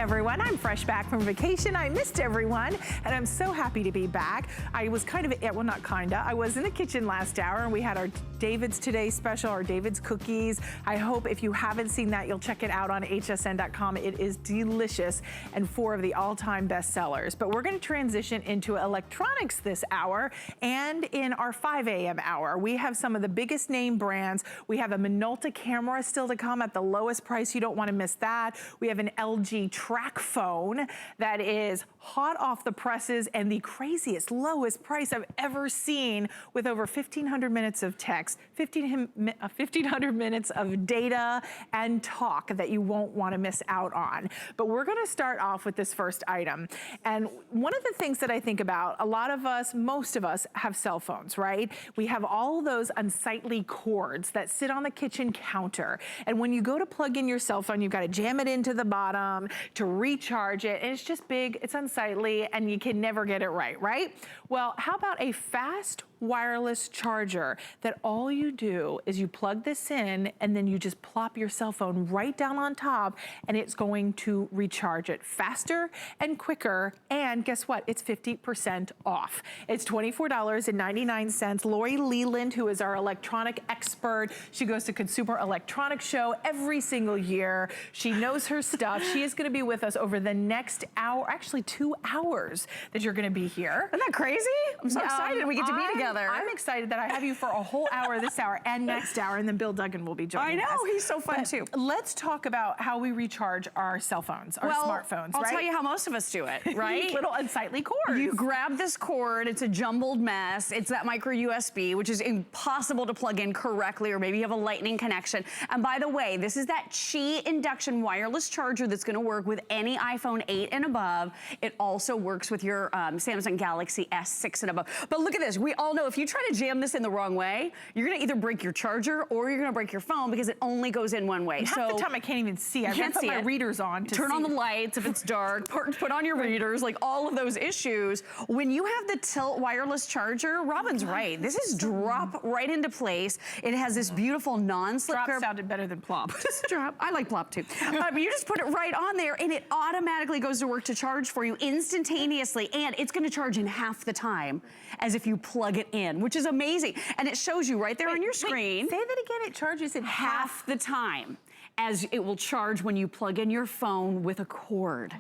everyone. I'm fresh back from vacation. I missed everyone, and I'm so happy to be back. I was I was in the kitchen last hour, and we had our David's Today special, our David's cookies. I hope if you haven't seen that, you'll check it out on hsn.com. It is delicious and 4 of the all-time bestsellers. But we're going to transition into electronics this hour, and in our 5 a.m. hour, we have some of the biggest name brands. We have a Minolta camera still to come at the lowest price. You don't want to miss that. We have an LG Tracfone that is hot off the presses and the craziest, lowest price I've ever seen, with over 1,500 minutes of text, 1,500 minutes of data and talk that you won't want to miss out on. But we're going to start off with this first item. And one of the things that I think about, a lot of us, most of us have cell phones, right? We have all those unsightly cords that sit on the kitchen counter. And when you go to plug in your cell phone, you've got to jam it into the bottom to recharge it. And it's just big, it's unsightly, and you can never get it right, right? Well, how about a fast wireless charger that all you do is you plug this in and then you just plop your cell phone right down on top, and it's going to recharge it faster and quicker. And guess what? It's 50% off. It's $24.99. Lori Leland, who is our electronic expert, she goes to Consumer Electronics Show every single year. She knows her stuff. She is going to be with us over the next hour, actually 2 hours that you're going to be here. Isn't that crazy? I'm so excited we get to be together. I'm excited that I have you for a whole hour this hour and next hour, and then Bill Duggan will be joining us. I know, he's so fun too. Let's talk about how we recharge our cell phones, our smartphones, I'll tell you how most of us do it, right? Little unsightly cords. You grab this cord, it's a jumbled mess. It's that micro USB, which is impossible to plug in correctly, or maybe you have a lightning connection. And by the way, this is that Qi induction wireless charger that's gonna work with any iPhone 8 and above. It also works with your Samsung Galaxy S6 and above. But look at this, we all know if you try to jam this in the wrong way, you're gonna either break your charger or you're gonna break your phone, because it only goes in one way. Half the time I can't even see. I can't put my readers on to turn on the lights if it's dark, put on your readers, like all of those issues. When you have the tilt wireless charger, Robin's right. This is drop right into place. It has this beautiful non-slip curve. Drop sounded better than plop. Just drop. I like plop too. But you just put it right on there and it automatically goes to work to charge for you instantaneously, and it's gonna charge in half the time as if you plug it in, which is amazing. And it shows you right there on your screen. Say that again, it charges in half the time as it will charge when you plug in your phone with a cord.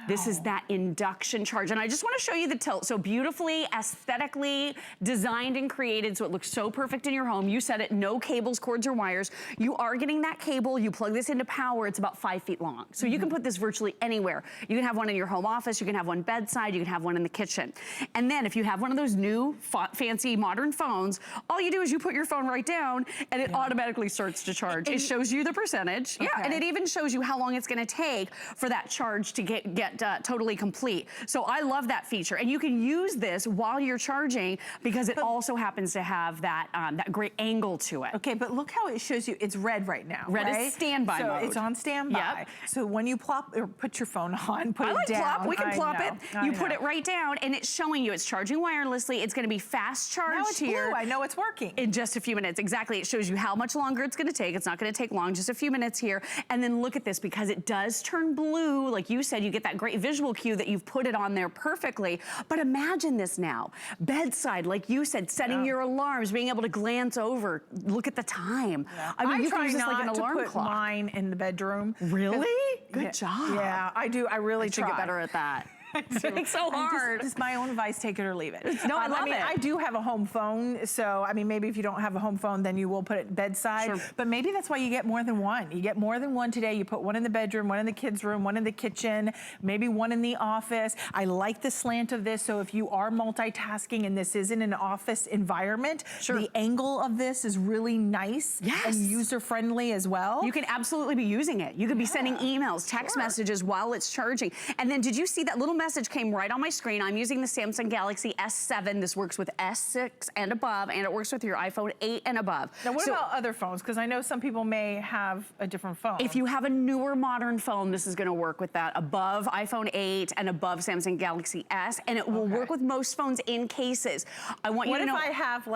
This is that induction charge. And I just wanna show you the tilt. So beautifully, aesthetically designed and created so it looks so perfect in your home. You said it, no cables, cords, or wires. You are getting that cable, you plug this into power, it's about 5 feet long. So you can put this virtually anywhere. You can have one in your home office, you can have one bedside, you can have one in the kitchen. And then if you have one of those new fancy modern phones, all you do is you put your phone right down and it automatically starts to charge. It shows you the percentage. Okay. Yeah, and it even shows you how long it's gonna take for that charge to get totally complete. So I love that feature. And you can use this while you're charging because it also happens to have that, that great angle to it. Okay, but look how it shows you, it's red right now, Red is standby mode. So it's on standby. Yep. So when you plop, or put your phone on, put it down. Plop. We can plop it. You put it right down and it's showing you it's charging wirelessly. It's gonna be fast charged now it's here. Blue. I know it's working. In just a few minutes, exactly. It shows you how much longer it's gonna take. It's not gonna take long, just a few minutes here. And then look at this, because it does turn blue, like you said, you get that great visual cue that you've put it on there perfectly. But imagine this now, bedside, like you said, setting your alarms, being able to glance over, look at the time. I mean, you can use this like an alarm clock. Mine in the bedroom. Really? Good job. Yeah, I do. I really try. I should get better at that. It's so hard. Just my own advice, take it or leave it. No, I love it. I do have a home phone, so I mean, maybe if you don't have a home phone, then you will put it bedside. Sure. But maybe that's why you get more than one. You get more than one today. You put one in the bedroom, one in the kids' room, one in the kitchen, maybe one in the office. I like the slant of this, so if you are multitasking and this isn't an office environment, the angle of this is really nice and user-friendly as well. You can absolutely be using it. You could be sending emails, text messages while it's charging. And then did you see that little message came right on my screen. I'm using the Samsung Galaxy S7. This works with S6 and above, and it works with your iPhone 8 and above. Now, what about other phones? Because I know some people may have a different phone. If you have a newer modern phone, this is going to work with that above iPhone 8 and above Samsung Galaxy S, and it will work with most phones in cases. I want you to know. What if I have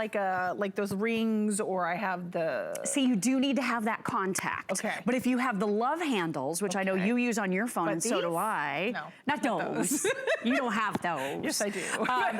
like those rings, or I have the... See, you do need to have that contact. Okay. But if you have the love handles, which I know you use on your phone, and so do I. No. Not those. You don't have those. Yes, I do.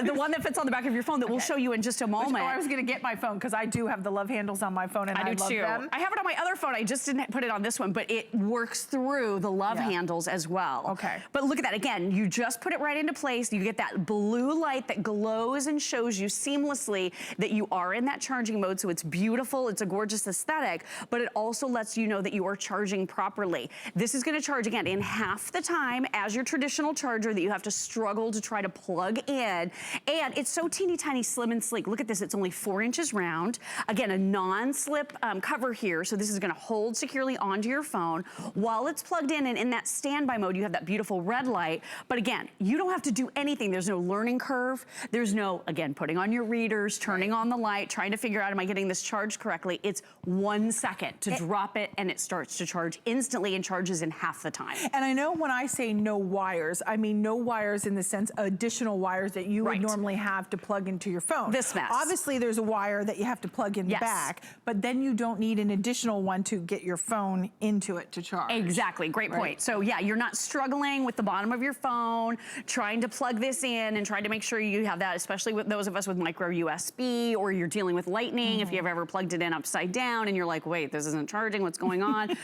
The one that fits on the back of your phone that we'll show you in just a moment. I was going to get my phone because I do have the love handles on my phone, and I do love too. them. I have it on my other phone. I just didn't put it on this one, but it works through the love handles as well. Okay. But look at that. Again, you just put it right into place. You get that blue light that glows and shows you seamlessly that you are in that charging mode. So it's beautiful. It's a gorgeous aesthetic, but it also lets you know that you are charging properly. This is going to charge, again, in half the time as your traditional charger that you have to struggle to try to plug in. And it's so teeny tiny, slim and sleek. Look at this. It's only 4 inches round. Again, a non-slip cover here. So this is going to hold securely onto your phone while it's plugged in, and in that standby mode, you have that beautiful red light. But again, you don't have to do anything. There's no learning curve. There's no, again, putting on your readers, turning on the light, trying to figure out, am I getting this charged correctly? It's 1 second to drop it, and it starts to charge instantly and charges in half the time. And I know when I say no wires, I mean no wires in the sense additional wires that you would normally have to plug into your phone. This mess. Obviously, there's a wire that you have to plug in the back, but then you don't need an additional one to get your phone into it to charge. Exactly, great point. So yeah, you're not struggling with the bottom of your phone, trying to plug this in and trying to make sure you have that, especially with those of us with micro USB, or you're dealing with lightning, if you've ever plugged it in upside down and you're like, wait, this isn't charging, what's going on?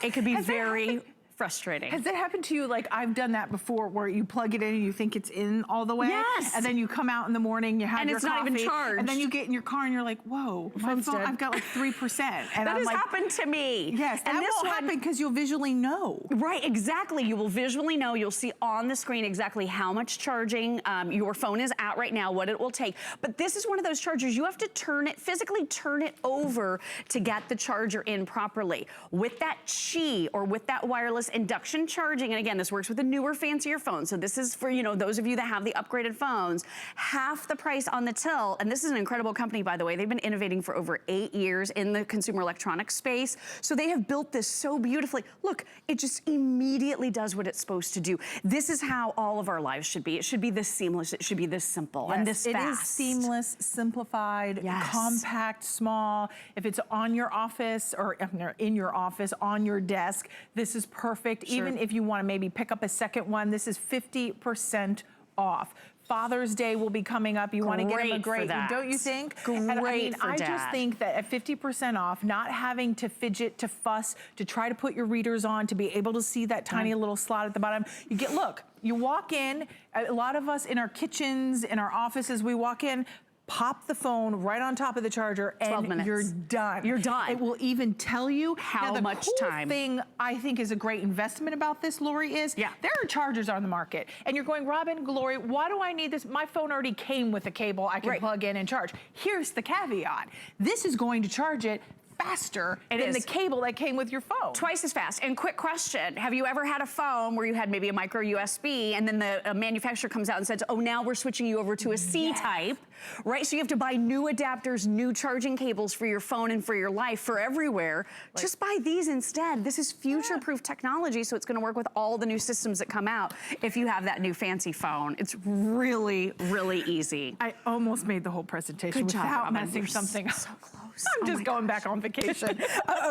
It could be very frustrating. Has that happened to you? Like, I've done that before, where you plug it in and you think it's in all the way. Yes. And then you come out in the morning, you have your coffee. And it's not even charged. And then you get in your car and you're like, whoa, my phone, I've got like 3%. And that has happened to me. Yes, and that will happen because you'll visually know. Right, exactly. You will visually know. You'll see on the screen exactly how much charging your phone is at right now, what it will take. But this is one of those chargers, you have to physically turn it over to get the charger in properly. With that Qi, or with that wireless induction charging, and again, this works with the newer, fancier phones. So this is for, you know, those of you that have the upgraded phones, half the price on the till. And this is an incredible company, by the way. They've been innovating for over 8 years in the consumer electronics space. So they have built this so beautifully. Look, it just immediately does what it's supposed to do. This is how all of our lives should be. It should be this seamless. It should be this simple and this fast. It is seamless, simplified, compact, small. If it's on your office, or in your office, on your desk, this is perfect. Even if you want to maybe pick up a second one, this is 50% off. Father's Day will be coming up. You want to get him a great, don't you think? I just think that at 50% off, not having to fidget, to fuss, to try to put your readers on, to be able to see that tiny little slot at the bottom. You get, look, you walk in, a lot of us in our kitchens, in our offices, we walk in, pop the phone right on top of the charger, and 12 minutes. You're done. You're done. It will even tell you how much time. The thing I think is a great investment about this, Lori, is there are chargers on the market, and you're going, Robin, Lori, why do I need this? My phone already came with a cable I can plug in and charge. Here's the caveat. This is going to charge it faster than the cable that came with your phone. Twice as fast. And quick question, have you ever had a phone where you had maybe a micro USB, and then the manufacturer comes out and says, oh, now we're switching you over to a C-type, right? So you have to buy new adapters, new charging cables for your phone and for your life, for everywhere. Just buy these instead. This is future-proof technology, so it's gonna work with all the new systems that come out if you have that new fancy phone. It's really, really easy. I almost made the whole presentation without messing something up. So close. I'm just going back on vacation.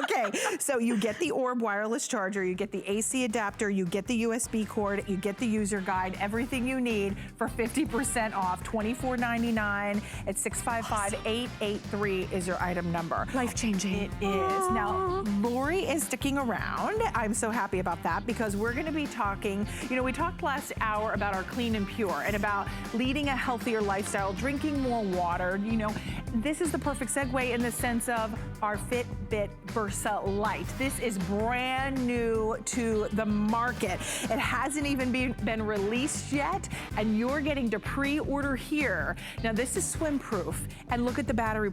Okay, so you get the Orb wireless charger, you get the AC adapter, you get the USB cord, you get the user guide, everything you need for 50% off, $24.99 at 655-883 is your item number. Life-changing. It is. Now, Lori is sticking around. I'm so happy about that, because we're gonna be talking, you know, we talked last hour about our clean and pure and about leading a healthier lifestyle, drinking more water. You know, this is the perfect segue in the the sense of our Fitbit Versa Lite. This is brand new to the market. It hasn't even been released yet, and you're getting to pre-order here. Now this is swim proof, and look at the battery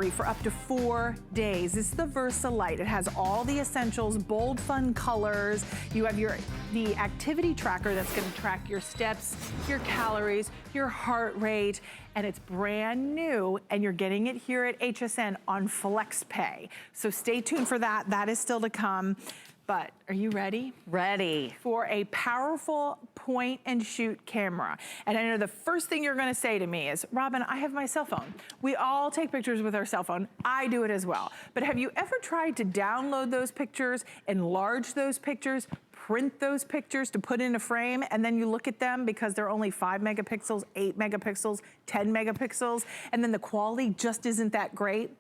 for up to 4 days. This is the Versa Lite. It has all the essentials, bold, fun colors. You have the activity tracker that's going to track your steps, your calories, your heart rate, and it's brand new, and you're getting it here at HSN on FlexPay. So stay tuned for that. That is still to come. But are you ready? Ready. For a powerful point and shoot camera. And I know the first thing you're gonna say to me is, Robin, I have my cell phone. We all take pictures with our cell phone. I do it as well. But have you ever tried to download those pictures, enlarge those pictures, print those pictures to put in a frame, and then you look at them because they're only 5 megapixels, 8 megapixels, 10 megapixels, and then the quality just isn't that great?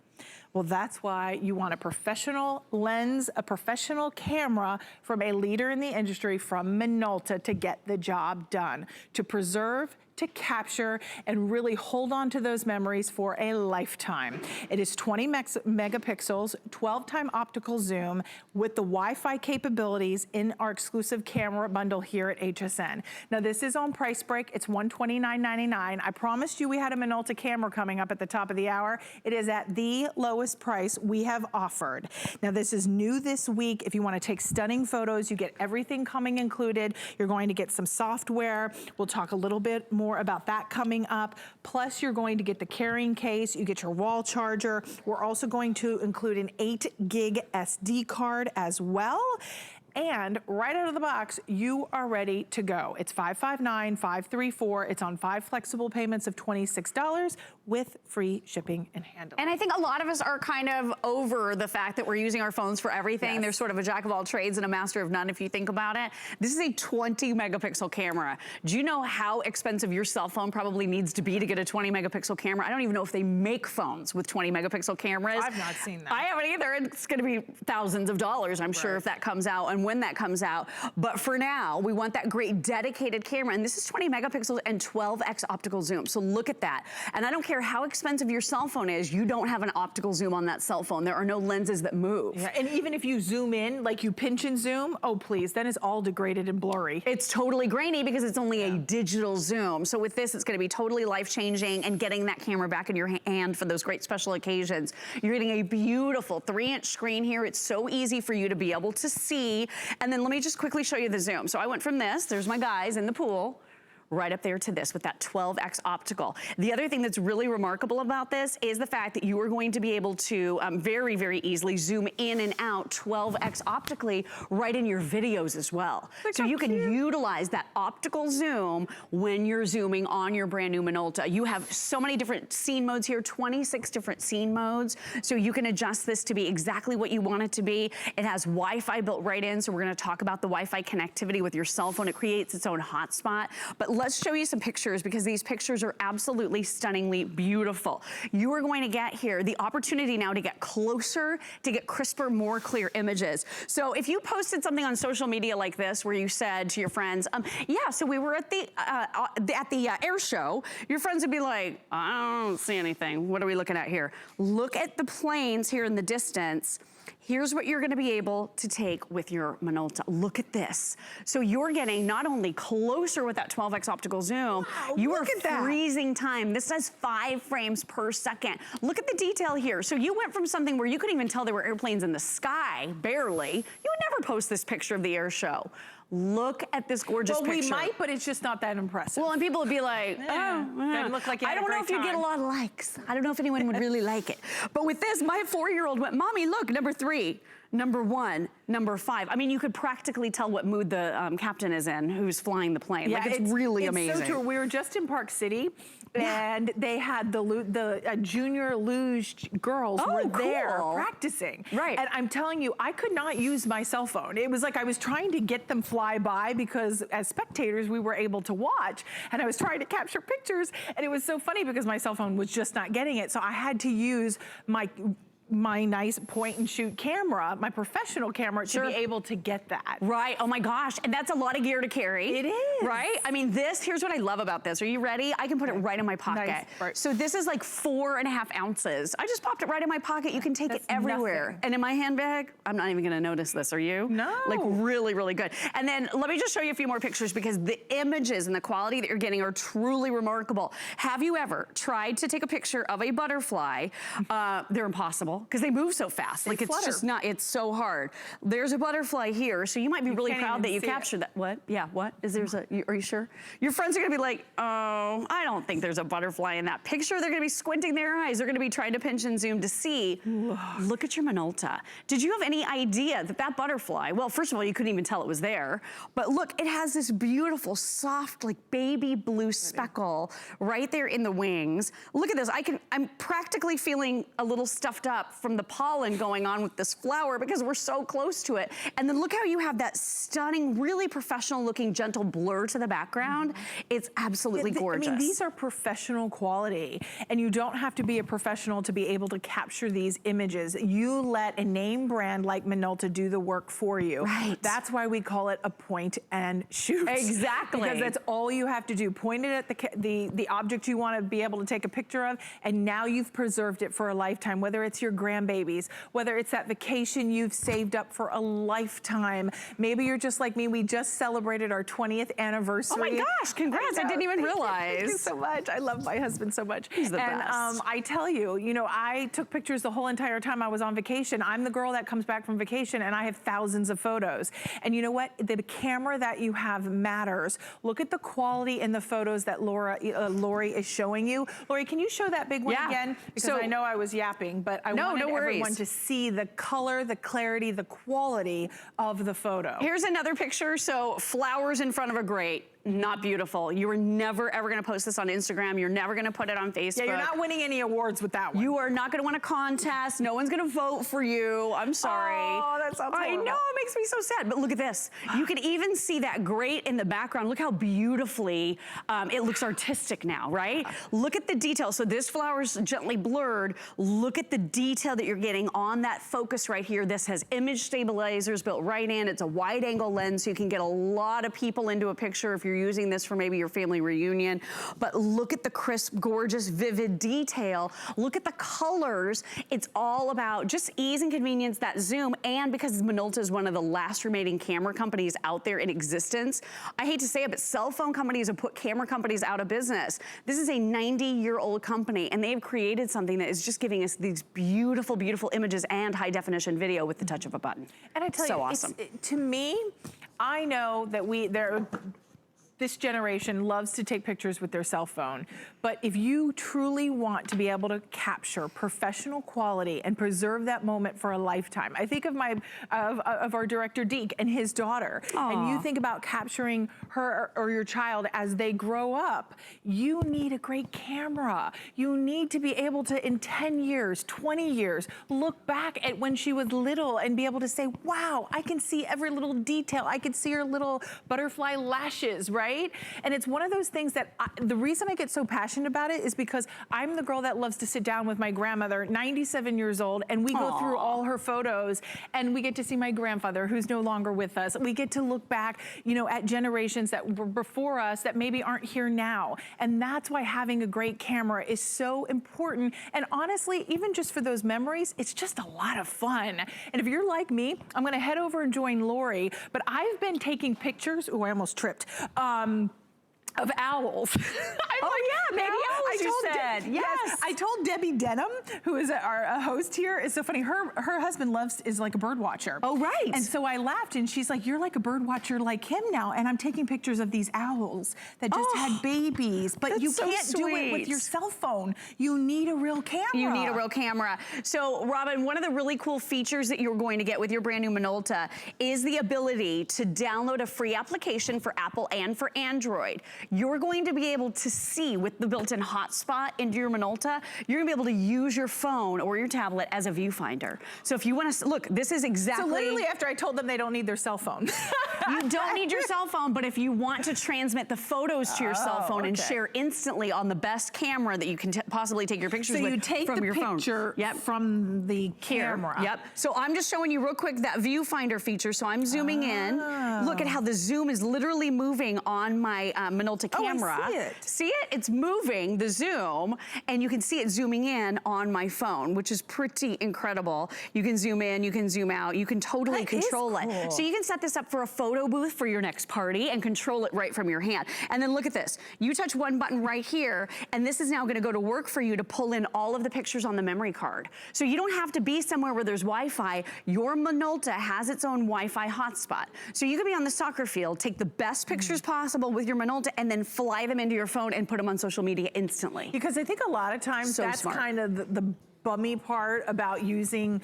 Well, that's why you want a professional lens, a professional camera from a leader in the industry, from Minolta, to get the job done, to preserve, to capture, and really hold on to those memories for a lifetime. It is 20 megapixels, 12-time optical zoom with the Wi-Fi capabilities in our exclusive camera bundle here at HSN. Now this is on price break. It's $129.99. I promised you we had a Minolta camera coming up at the top of the hour. It is at the lowest price we have offered. Now this is new this week. If you want to take stunning photos, you get everything coming included. You're going to get some software. We'll talk a little bit more about that coming up. Plus you're going to get the carrying case, you get your wall charger. We're also going to include an 8 gig SD card as well. And right out of the box, you are ready to go. It's $559,534. It's on 5 flexible payments of $26 with free shipping and handling. And I think a lot of us are kind of over the fact that we're using our phones for everything. Yes. There's sort of a jack of all trades and a master of none if you think about it. This is a 20 megapixel camera. Do you know how expensive your cell phone probably needs to be to get a 20 megapixel camera? I don't even know if they make phones with 20 megapixel cameras. I've not seen that. I haven't either. It's gonna be thousands of dollars, I'm sure, if that comes out and when that comes out. But for now, we want that great dedicated camera. And this is 20 megapixels and 12x optical zoom. So look at that. And I don't care how expensive your cell phone is, you don't have an optical zoom on that cell phone. There are no lenses that move. Yeah, and even if you zoom in, like you pinch and zoom, oh please, then it's all degraded and blurry. It's totally grainy because it's only a digital zoom. So with this, it's gonna be totally life-changing, and getting that camera back in your hand for those great special occasions. You're getting a beautiful 3-inch screen here. It's so easy for you to be able to see. And then let me just quickly show you the zoom. So I went from this, there's my guys in the pool, right up there to this with that 12x optical. The other thing that's really remarkable about this is the fact that you are going to be able to very, very easily zoom in and out 12x optically right in your videos as well. So you can utilize that optical zoom when you're zooming on your brand new Minolta. You have so many different scene modes here, 26 different scene modes. So you can adjust this to be exactly what you want it to be. It has Wi-Fi built right in, so we're gonna talk about the Wi-Fi connectivity with your cell phone. It creates its own hotspot. But let's show you some pictures, because these pictures are absolutely stunningly beautiful. You are going to get here the opportunity now to get closer, to get crisper, more clear images. So if you posted something on social media like this, where you said to your friends, yeah, so we were at the air show, your friends would be like, I don't see anything. What are we looking at here? Look at the planes here in the distance. Here's what you're gonna be able to take with your Minolta. Look at this. So you're getting not only closer with that 12x optical zoom, you are freezing time. This says 5 frames per second. Look at the detail here. So you went from something where you couldn't even tell there were airplanes in the sky, barely. You would never post this picture of the air show. Look at this gorgeous picture. Well, we might, but it's just not that impressive. Well, and people would be like, doesn't look like you had a great time. I don't know if you get a lot of likes. I don't know if anyone would really like it. But with this, my 4-year-old went, Mommy, look, number 3, number 1, number 5. I mean, you could practically tell what mood the captain is in, who's flying the plane. Yeah, like, it's really amazing. It's so true. We were just in Park City, and they had the junior luge girls were there practicing. Right. And I'm telling you, I could not use my cell phone. It was like I was trying to get them fly by, because as spectators, we were able to watch, and I was trying to capture pictures, and it was so funny because my cell phone was just not getting it. So I had to use my my nice point and shoot camera, my professional camera, to be able to get that. Right, oh my gosh, and that's a lot of gear to carry. It is. Right, I mean here's what I love about this. Are you ready? I can put it right in my pocket. Nice. Right. So this is like 4.5 ounces. I just popped it right in my pocket. You can take it everywhere. Nothing. And in my handbag, I'm not even gonna notice this, are you? No. Like really, really good. And then let me just show you a few more pictures because the images and the quality that you're getting are truly remarkable. Have you ever tried to take a picture of a butterfly? They're impossible because they move so fast. Like it's just not, it's so hard. There's a butterfly here, so you might be really proud that you captured that. What? Yeah, what? Is there's a, are you sure? Your friends are gonna be like, oh, I don't think there's a butterfly in that picture. They're gonna be squinting their eyes. They're gonna be trying to pinch and zoom to see. Look at your Minolta. Did you have any idea that that butterfly, well, first of all, you couldn't even tell it was there, but look, it has this beautiful, soft, like baby blue speckle right there in the wings. Look at this, I'm practically feeling a little stuffed up from the pollen going on with this flower because we're so close to it. And then look how you have that stunning, really professional looking gentle blur to the background. It's absolutely gorgeous. I mean, these are professional quality, and you don't have to be a professional to be able to capture these images. You let a name brand like Minolta do the work for you. Right. That's why we call it a point and shoot. Exactly. Because that's all you have to do. Point it at the object you want to be able to take a picture of, and now you've preserved it for a lifetime, whether it's your grandbabies, whether it's that vacation you've saved up for a lifetime. Maybe you're just like me. We just celebrated our 20th anniversary. Oh my gosh, congrats. I didn't even realize. Thank you so much. I love my husband so much. He's the best. I tell you, I took pictures the whole entire time I was on vacation. I'm the girl that comes back from vacation and I have thousands of photos. And you know what? The camera that you have matters. Look at the quality in the photos that Lori is showing you. Lori, can you show that big one again? Because I know I was yapping, but I wanted everyone to see the color, the clarity, the quality of the photo. Here's another picture. So flowers in front of a grate. Not beautiful. You are never ever gonna post this on Instagram. You're never gonna put it on Facebook. Yeah, you're not winning any awards with that one. You are not gonna win a contest. No one's gonna vote for you. I'm sorry. Oh, that sounds horrible. I know, it makes me so sad. But look at this. You can even see that grate in the background. Look how beautifully it looks artistic now, right? Look at the detail. So this flower's gently blurred. Look at the detail that you're getting on that focus right here. This has image stabilizers built right in. It's a wide angle lens, so you can get a lot of people into a picture if you're using this for maybe your family reunion. But look at the crisp, gorgeous, vivid detail. Look at the colors. It's all about just ease and convenience, that zoom, and because Minolta is one of the last remaining camera companies out there in existence, I hate to say it, but cell phone companies have put camera companies out of business. This is a 90-year-old company, and they've created something that is just giving us these beautiful, beautiful images and high-definition video with the touch of a button. And I tell you, awesome. To me, I know that this generation loves to take pictures with their cell phone, but if you truly want to be able to capture professional quality and preserve that moment for a lifetime, I think of our director Deke and his daughter, and you think about capturing her or your child as they grow up, you need a great camera. You need to be able to, in 10 years, 20 years, look back at when she was little and be able to say, wow, I can see every little detail. I can see her little butterfly lashes, right? And it's one of those things that the reason I get so passionate about it is because I'm the girl that loves to sit down with my grandmother, 97 years old, and we go through all her photos, and we get to see my grandfather who's no longer with us. We get to look back, at generations that were before us that maybe aren't here now. And that's why having a great camera is so important. And honestly, even just for those memories, it's just a lot of fun. And if you're like me, I'm gonna head over and join Lori, but I've been taking pictures, I almost tripped, of owls. Baby owls, you said. Yes. I told Debbie Denham, who is our host here, it's so funny, her husband is like a bird watcher. Oh, right. And so I laughed, and she's like, you're like a bird watcher like him now, and I'm taking pictures of these owls that just had babies, but you can't do it with your cell phone. You need a real camera. You need a real camera. So, Robin, one of the really cool features that you're going to get with your brand new Minolta is the ability to download a free application for Apple and for Android. you're going to be able to see with the built-in hotspot into your Minolta, you're gonna be able to use your phone or your tablet as a viewfinder. So if you wanna, look, this is exactly. So literally after I told them they don't need their cell phone. You don't need your cell phone, but if you want to transmit the photos to your cell phone and share instantly on the best camera that you can possibly take your pictures with from your phone. So you take the picture from the camera. Yep. So I'm just showing you real quick that viewfinder feature. So I'm zooming in. Look at how the zoom is literally moving on my Minolta camera. Oh, I see it. See it? It's moving, the zoom, and you can see it zooming in on my phone, which is pretty incredible. You can zoom in, you can zoom out, you can totally control it. So you can set this up for a photo booth for your next party and control it right from your hand. And then look at this. You touch one button right here, and this is now gonna go to work for you to pull in all of the pictures on the memory card. So you don't have to be somewhere where there's Wi-Fi. Your Minolta has its own Wi-Fi hotspot. So you could be on the soccer field, take the best pictures possible with your Minolta, and then fly them into your phone and put them on social media instantly. Because I think a lot of times that's kind of the bummy part about using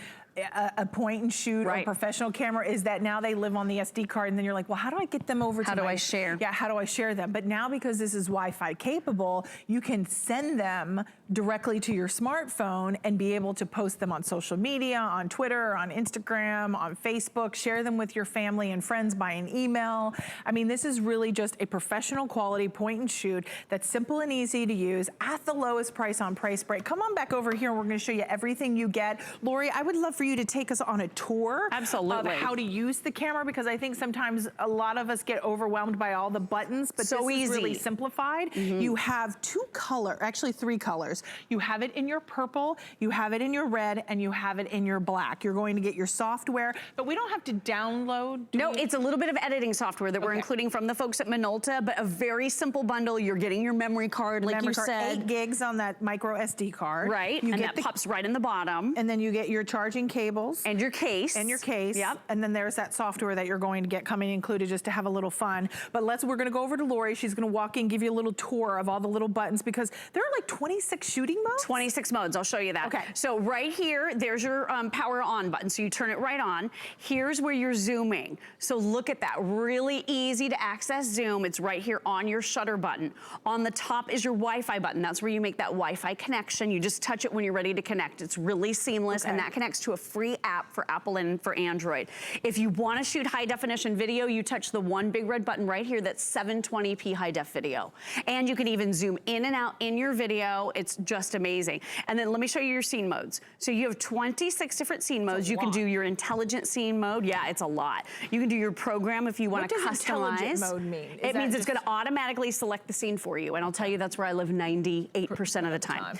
a point and shoot or professional camera is that now they live on the SD card, and then you're like, well, how do I get them over to How do I share? Yeah, how do I share them? But now because this is Wi-Fi capable, you can send them directly to your smartphone and be able to post them on social media, on Twitter, on Instagram, on Facebook, share them with your family and friends by an email. I mean, this is really just a professional quality point and shoot that's simple and easy to use at the lowest price on Price Break. Come on back over here and we're gonna show you everything you get. Lori, I would love for you to take us on a tour of how to use the camera, because I think sometimes a lot of us get overwhelmed by all the buttons, but this is really simplified. You have actually three colors. You have it in your purple, you have it in your red, and you have it in your black. You're going to get your software, but we don't have to download. No, it's a little bit of editing software that we're including from the folks at Minolta, but a very simple bundle. You're getting your memory card, like you said. 8 gigs on that micro SD card. Right, and that pops right in the bottom. And then you get your charging cables. And your case. And your case. Yep. And then there's that software that you're going to get coming included just to have a little fun. But we're gonna go over to Lori. She's gonna walk in, give you a little tour of all the little buttons, because there are like 26 shooting modes? 26 modes, I'll show you that. Okay. So right here, there's your power on button. So you turn it right on. Here's where you're zooming. So look at that, really easy to access zoom. It's right here on your shutter button. On the top is your Wi-Fi button. That's where you make that Wi-Fi connection. You just touch it when you're ready to connect. It's really seamless, and that connects to a free app for Apple and for Android. If you want to shoot high definition video, you touch the one big red button right here that's 720p high def video. And you can even zoom in and out in your video. It's just amazing. And then let me show you your scene modes. So you have 26 different scene modes. You can do your intelligent scene mode. Yeah, it's a lot. You can do your program if you want to customize. What does intelligent mode mean? It means it's going to automatically select the scene for you. And I'll tell you, that's where I live 98% of the time.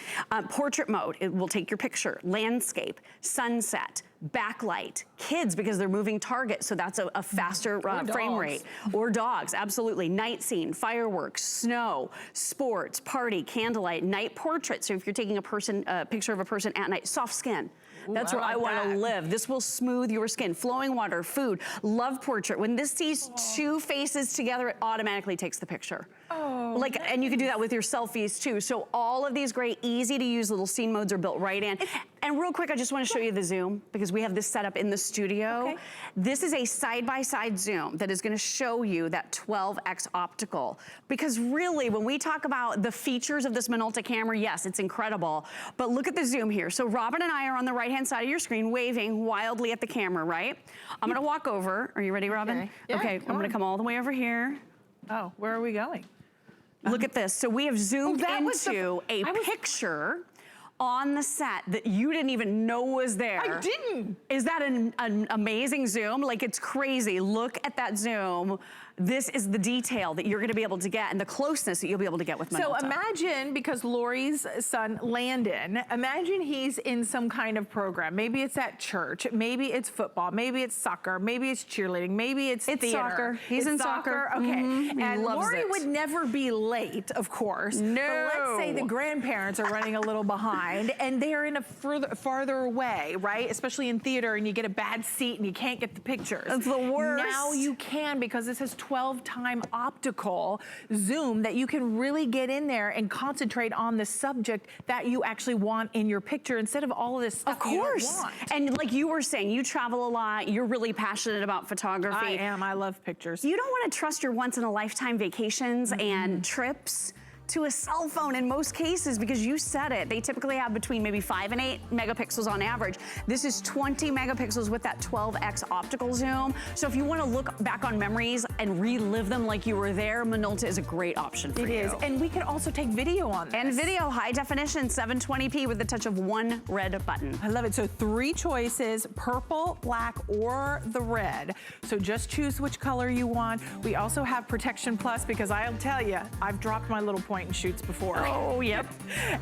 Portrait mode, it will take your picture. Landscape, sunset, backlight, kids, because they're moving target, so that's a faster frame rate. Or dogs, absolutely. Night scene, fireworks, snow, sports, party, candlelight, night portrait. So if you're taking a picture of a person at night, soft skin. That's where I want to live. This will smooth your skin. Flowing water, food, love portrait. When this sees two faces together, it automatically takes the picture. And you can do that with your selfies too. So all of these great, easy to use little scene modes are built right in. And real quick, I just want to show you the zoom, because we have this set up in the studio. This is a side-by-side zoom that is going to show you that 12x optical. Because really, when we talk about the features of this Minolta camera, yes, it's incredible. But look at the zoom here. So Robin and I are on the right-hand side of your screen waving wildly at the camera, right? I'm going to walk over. Are you ready, Robin? Okay, I'm going to come all the way over here. Oh, where are we going? Look at this. So we have zoomed into a picture on the set that you didn't even know was there. I didn't. Is that an amazing zoom? Like, it's crazy. Look at that zoom. This is the detail that you're gonna be able to get and the closeness that you'll be able to get with Minolta. So imagine, because Lori's son, Landon, imagine he's in some kind of program. Maybe it's at church, maybe it's football, maybe it's soccer, maybe it's cheerleading, maybe it's theater. Soccer. He's in soccer. Okay. And Lori would never be late, of course. No. But let's say the grandparents are running a little behind and they're in a farther away, right? Especially in theater, and you get a bad seat and you can't get the pictures. That's the worst. Now you can, because this has 12-time optical zoom that you can really get in there and concentrate on the subject that you actually want in your picture instead of all of this stuff you don't want. And like you were saying, you travel a lot, you're really passionate about photography. I am, I love pictures. You don't want to trust your once-in-a-lifetime vacations and trips to a cell phone in most cases, because you said it. They typically have between maybe 5 and 8 megapixels on average. This is 20 megapixels with that 12x optical zoom. So if you want to look back on memories and relive them like you were there, Minolta is a great option for you. It is, and we can also take video on this. And video, high definition, 720p with the touch of one red button. I love it. So 3 choices, purple, black, or the red. So just choose which color you want. We also have Protection Plus, because I'll tell you, I've dropped my little point and shoots before. Oh, yep.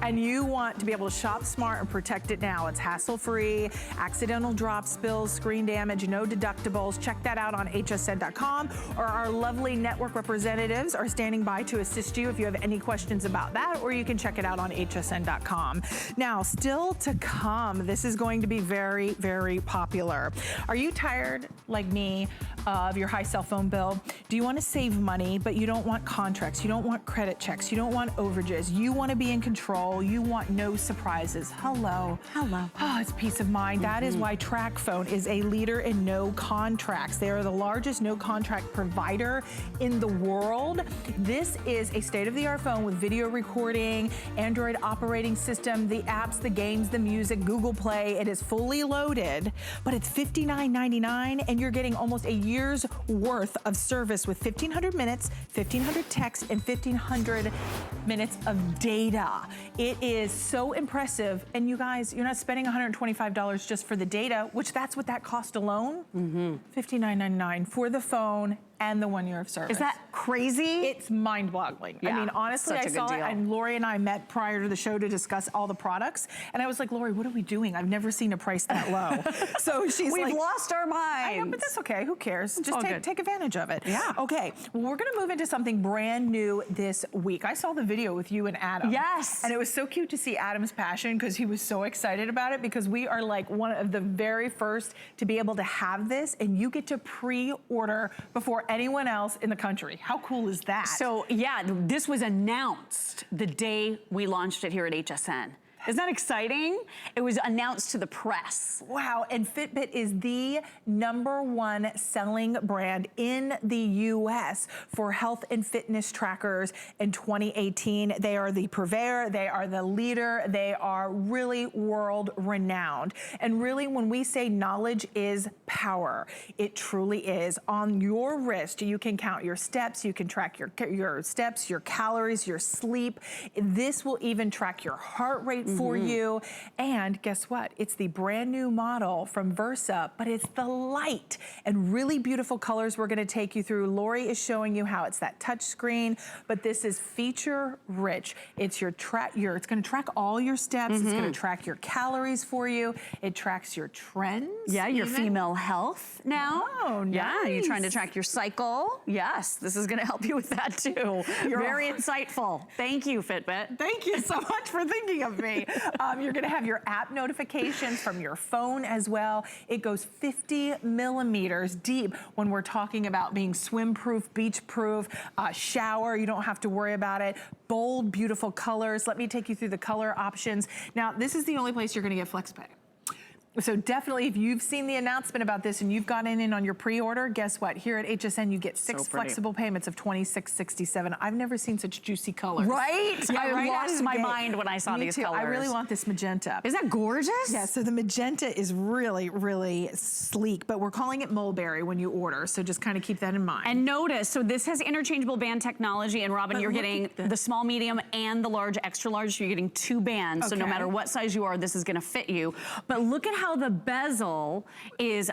And you want to be able to shop smart and protect it now. It's hassle-free, accidental drop, spills, screen damage, no deductibles. Check that out on hsn.com, or our lovely network representatives are standing by to assist you if you have any questions about that, or you can check it out on hsn.com. Now, still to come, this is going to be very, very popular. Are you tired, like me, of your high cell phone bill? Do you want to save money, but you don't want contracts, you don't want credit checks, you don't want overages, you want to be in control, you want no surprises? Hello. Hello. Oh, it's peace of mind. That is why Tracfone is a leader in no contracts. They are the largest no contract provider in the world. This is a state-of-the-art phone with video recording, Android operating system, the apps, the games, the music, Google Play. It is fully loaded, but it's $59.99, and you're getting almost a year's worth of service with 1,500 minutes, 1,500 texts, and 1,500 minutes of data. It is so impressive. And you guys, you're not spending $125 just for the data, which that's what that cost alone. $59.99 for the phone and the 1 year of service. Is that crazy? It's mind-boggling. Yeah, I mean, honestly, I saw it, and Lori and I met prior to the show to discuss all the products, and I was like, Lori, what are we doing? I've never seen a price that low. So she's like, we've lost our minds. I know, but that's okay. Who cares? Just all take advantage of it. Yeah. Okay. Well, we're going to move into something brand new this week. I saw the video with you and Adam. Yes. And it was so cute to see Adam's passion, because he was so excited about it, because we are like one of the very first to be able to have this, and you get to pre-order before anyone else in the country. How cool is that? So yeah, this was announced the day we launched it here at HSN. Isn't that exciting? It was announced to the press. Wow, and Fitbit is the #1 selling brand in the US for health and fitness trackers in 2018. They are the purveyor, they are the leader, they are really world renowned. And really, when we say knowledge is power, it truly is. On your wrist, you can count your steps, you can track your steps, your calories, your sleep. This will even track your heart rate for you. And guess what? It's the brand new model from Versa, but it's the light and really beautiful colors we're going to take you through. Lori is showing you how it's that touch screen, but this is feature rich. It's it's going to track all your steps. It's going to track your calories for you. It tracks your trends. Yeah, your female health now. Oh, nice. Yeah, you're trying to track your cycle. Yes, this is going to help you with that too. You're very insightful. Thank you, Fitbit. Thank you so much for thinking of me. You're going to have your app notifications from your phone as well. It goes 50 millimeters deep when we're talking about being swim-proof, beach-proof, shower. You don't have to worry about it. Bold, beautiful colors. Let me take you through the color options. Now, this is the only place you're going to get FlexPay. So definitely, if you've seen the announcement about this and you've gotten in on your pre-order, guess what? Here at HSN, you get 6 flexible payments of $26.67. I've never seen such juicy colors. Right? Yeah, I right lost my mind when I saw Me these too. colors. I really want this magenta. Isn't that gorgeous? Yeah, so the magenta is really, really sleek, but we're calling it mulberry when you order, so just kind of keep that in mind. And notice, so this has interchangeable band technology, and Robin, you're getting the small, medium, and the large, extra large, so you're getting 2 bands, so no matter what size you are, this is gonna fit you. But look at how the bezel is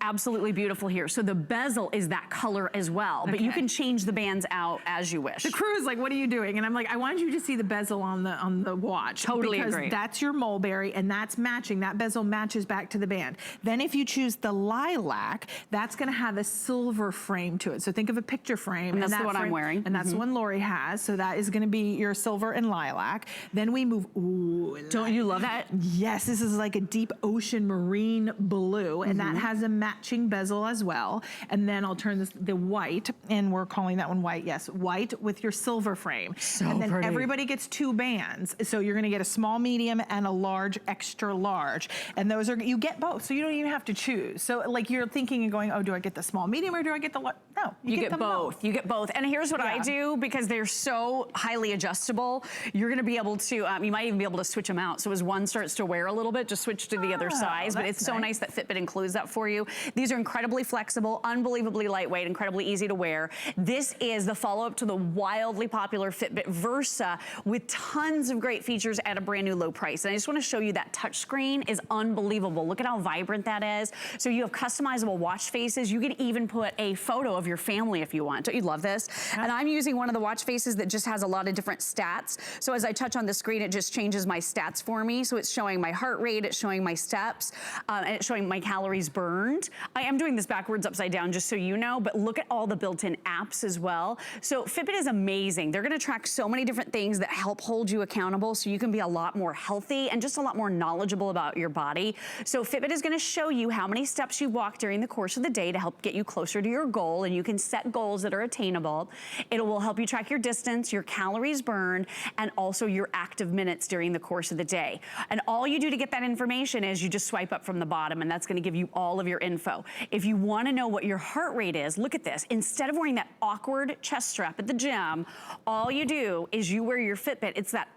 absolutely beautiful here. So the bezel is that color as well, but you can change the bands out as you wish. The crew is like, what are you doing? And I'm like, I wanted you to see the bezel on the watch. Totally because agree. That's your mulberry, and that's matching. That bezel matches back to the band. Then if you choose the lilac, that's gonna have a silver frame to it. So think of a picture frame. And that's the one I'm wearing. And that's the one Lori has. So that is gonna be your silver and lilac. Then we move, ooh. Don't you love that? Yes, this is like a deep ocean ocean marine blue, and that has a matching bezel as well. And then I'll turn the white, and we're calling that one white, yes, white with your silver frame. So and then pretty. everybody gets 2 bands. So you're gonna get a small, medium, and a large, extra large. And those are, you get both, so you don't even have to choose. So like you're thinking and going, oh, do I get the small, medium, or do I get the large? No, you get both. You get both. And here's what I do, because they're so highly adjustable, you're gonna be able to, you might even be able to switch them out. So as one starts to wear a little bit, just switch to the other size. But it's so nice that Fitbit includes that for you. These are incredibly flexible, unbelievably lightweight, incredibly easy to wear. This is the follow-up to the wildly popular Fitbit Versa with tons of great features at a brand new low price. And I just wanna show you that touch screen is unbelievable. Look at how vibrant that is. So you have customizable watch faces. You can even put a photo of your family if you want. Don't you love this? And I'm using one of the watch faces that just has a lot of different stats. So as I touch on the screen, it just changes my stats for me. So it's showing my heart rate, it's showing my steps, and it's showing my calories burned. I am doing this backwards, upside down, just so you know, but look at all the built-in apps as well. So Fitbit is amazing. They're gonna track so many different things that help hold you accountable so you can be a lot more healthy and just a lot more knowledgeable about your body. So Fitbit is gonna show you how many steps you walk during the course of the day to help get you closer to your goal, and you can set goals that are attainable. It will help you track your distance, your calories burned, and also your active minutes during the course of the day. And all you do to get that information is you just swipe up from the bottom, and that's gonna give you all of your info. If you wanna know what your heart rate is, look at this. Instead of wearing that awkward chest strap at the gym, all you do is you wear your Fitbit. It's that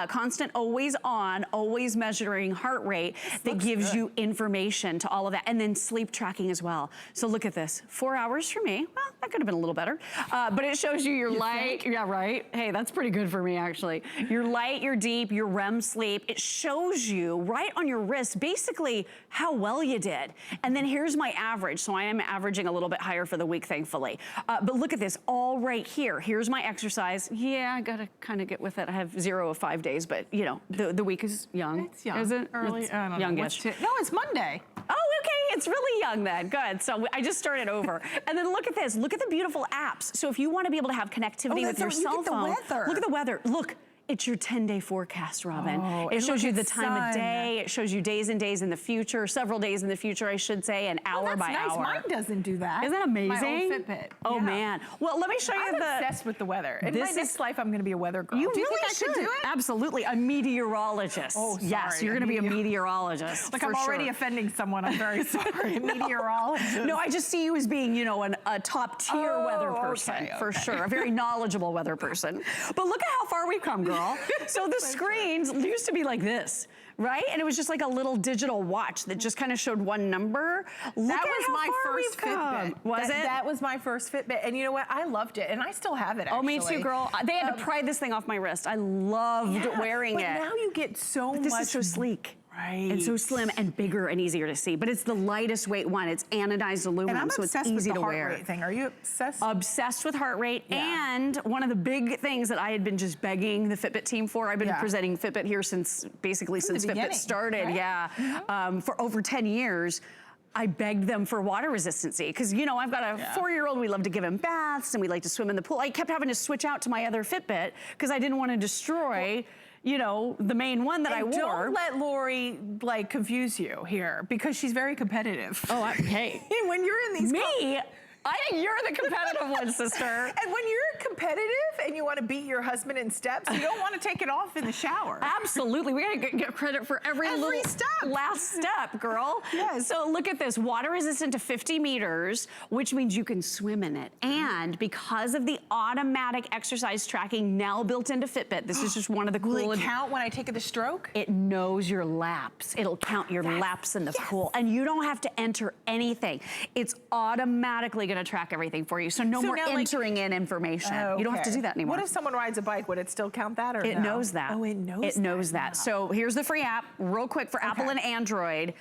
constant, always on, always measuring heart rate that gives you information to all of that. And then sleep tracking as well. So look at this, 4 hours for me. Well, that could have been a little better. But it shows you your light, yeah, right? Hey, that's pretty good for me actually. Your light, your deep, your REM sleep. It shows you right on your wrist, basically how well you did. And then here's my average. So I am averaging a little bit higher for the week, thankfully. But look at this, all right here. Here's my exercise. Yeah, I gotta kind of get with it. I have 0 of 5 days, but you know, the week is young. It's young. Is it? Early, it's I don't youngish. know. No, it's Monday. Oh, okay, it's really young then, good. So I just started over. And then look at this, look at the beautiful apps. So if you wanna be able to have connectivity with your cell phone, look at the weather, look. It's your 10-day forecast, Robin. Oh, it shows you the time of day. It shows you days and days in the future, several days in the future, I should say, and hour by nice. hour. Mine doesn't do that. Isn't that amazing? My old Fitbit. Oh, man. Well, let me show you I'm obsessed with the weather. In my next life, I'm gonna be a weather girl. You do you really think I could do it? Absolutely, a meteorologist. Oh, sorry. Yes, you're gonna be a meteorologist. Like I'm already offending someone, I'm very sorry. Meteorologist. No, I just see you as being, you know, a top tier weather person, for sure. A very knowledgeable weather person. But look at how far we've come, girl. So the screens used to be like this, right? And it was just like a little digital watch that just kind of showed one number. That was my first Fitbit. Was it? That was my first Fitbit. And you know what? I loved it. And I still have it, actually. Oh, me too, girl. They had to pry this thing off my wrist. I loved wearing it. But now you get so much. This is so sleek. Right. And so slim and bigger and easier to see. But it's the lightest weight one. It's anodized aluminum, so it's easy to wear. Heart rate thing. Are you obsessed? Obsessed with heart rate. Yeah. And one of the big things that I had been just begging the Fitbit team for, I've been presenting Fitbit here since Fitbit started, for over 10 years. I begged them for water resistancy because, you know, I've got a 4-year-old. We love to give him baths and we like to swim in the pool. I kept having to switch out to my other Fitbit because I didn't want to destroy, you know, the main one that I wore. Don't let Lori like confuse you here because she's very competitive. Oh, hey. When you're in these I think you're the competitive one, sister. And when you're competitive and you want to beat your husband in steps, you don't want to take it off in the shower. Absolutely. We got to get credit for every little step. Last step, girl. Yes. So look at this. Water resistant to 50 meters, which means you can swim in it. And because of the automatic exercise tracking now built into Fitbit, this is just one of the cool. Will it count when I take the stroke? It knows your laps. It'll count your laps in the pool. And you don't have to enter anything. It's automatically going to track everything for you. So no more entering in information. You don't have to do that anymore. What if someone rides a bike? Would it still count that or no? It knows that. Oh, it knows that. It knows that. So here's the free app, real quick for Apple and Android.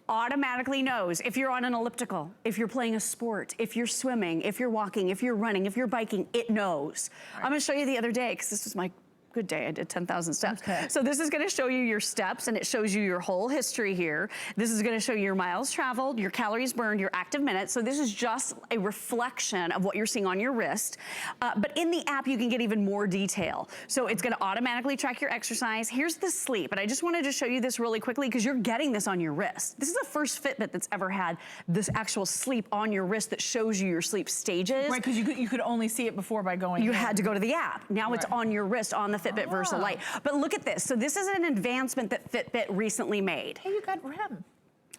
Automatically knows if you're on an elliptical, if you're playing a sport, if you're swimming, if you're walking, if you're running, if you're biking, it knows. I'm gonna show you the other day because this was my good day, I did 10,000 steps. Okay. So this is gonna show you your steps, and it shows you your whole history here. This is gonna show you your miles traveled, your calories burned, your active minutes. So this is just a reflection of what you're seeing on your wrist. But in the app, you can get even more detail. So it's gonna automatically track your exercise. Here's the sleep, and I just wanted to show you this really quickly because you're getting this on your wrist. This is the first Fitbit that's ever had this actual sleep on your wrist that shows you your sleep stages. Right, because you could only see it before by going You had to go to the app. Now it's on your wrist on the Fitbit Versa Lite. But look at this. So this is an advancement that Fitbit recently made. Hey, you got REM.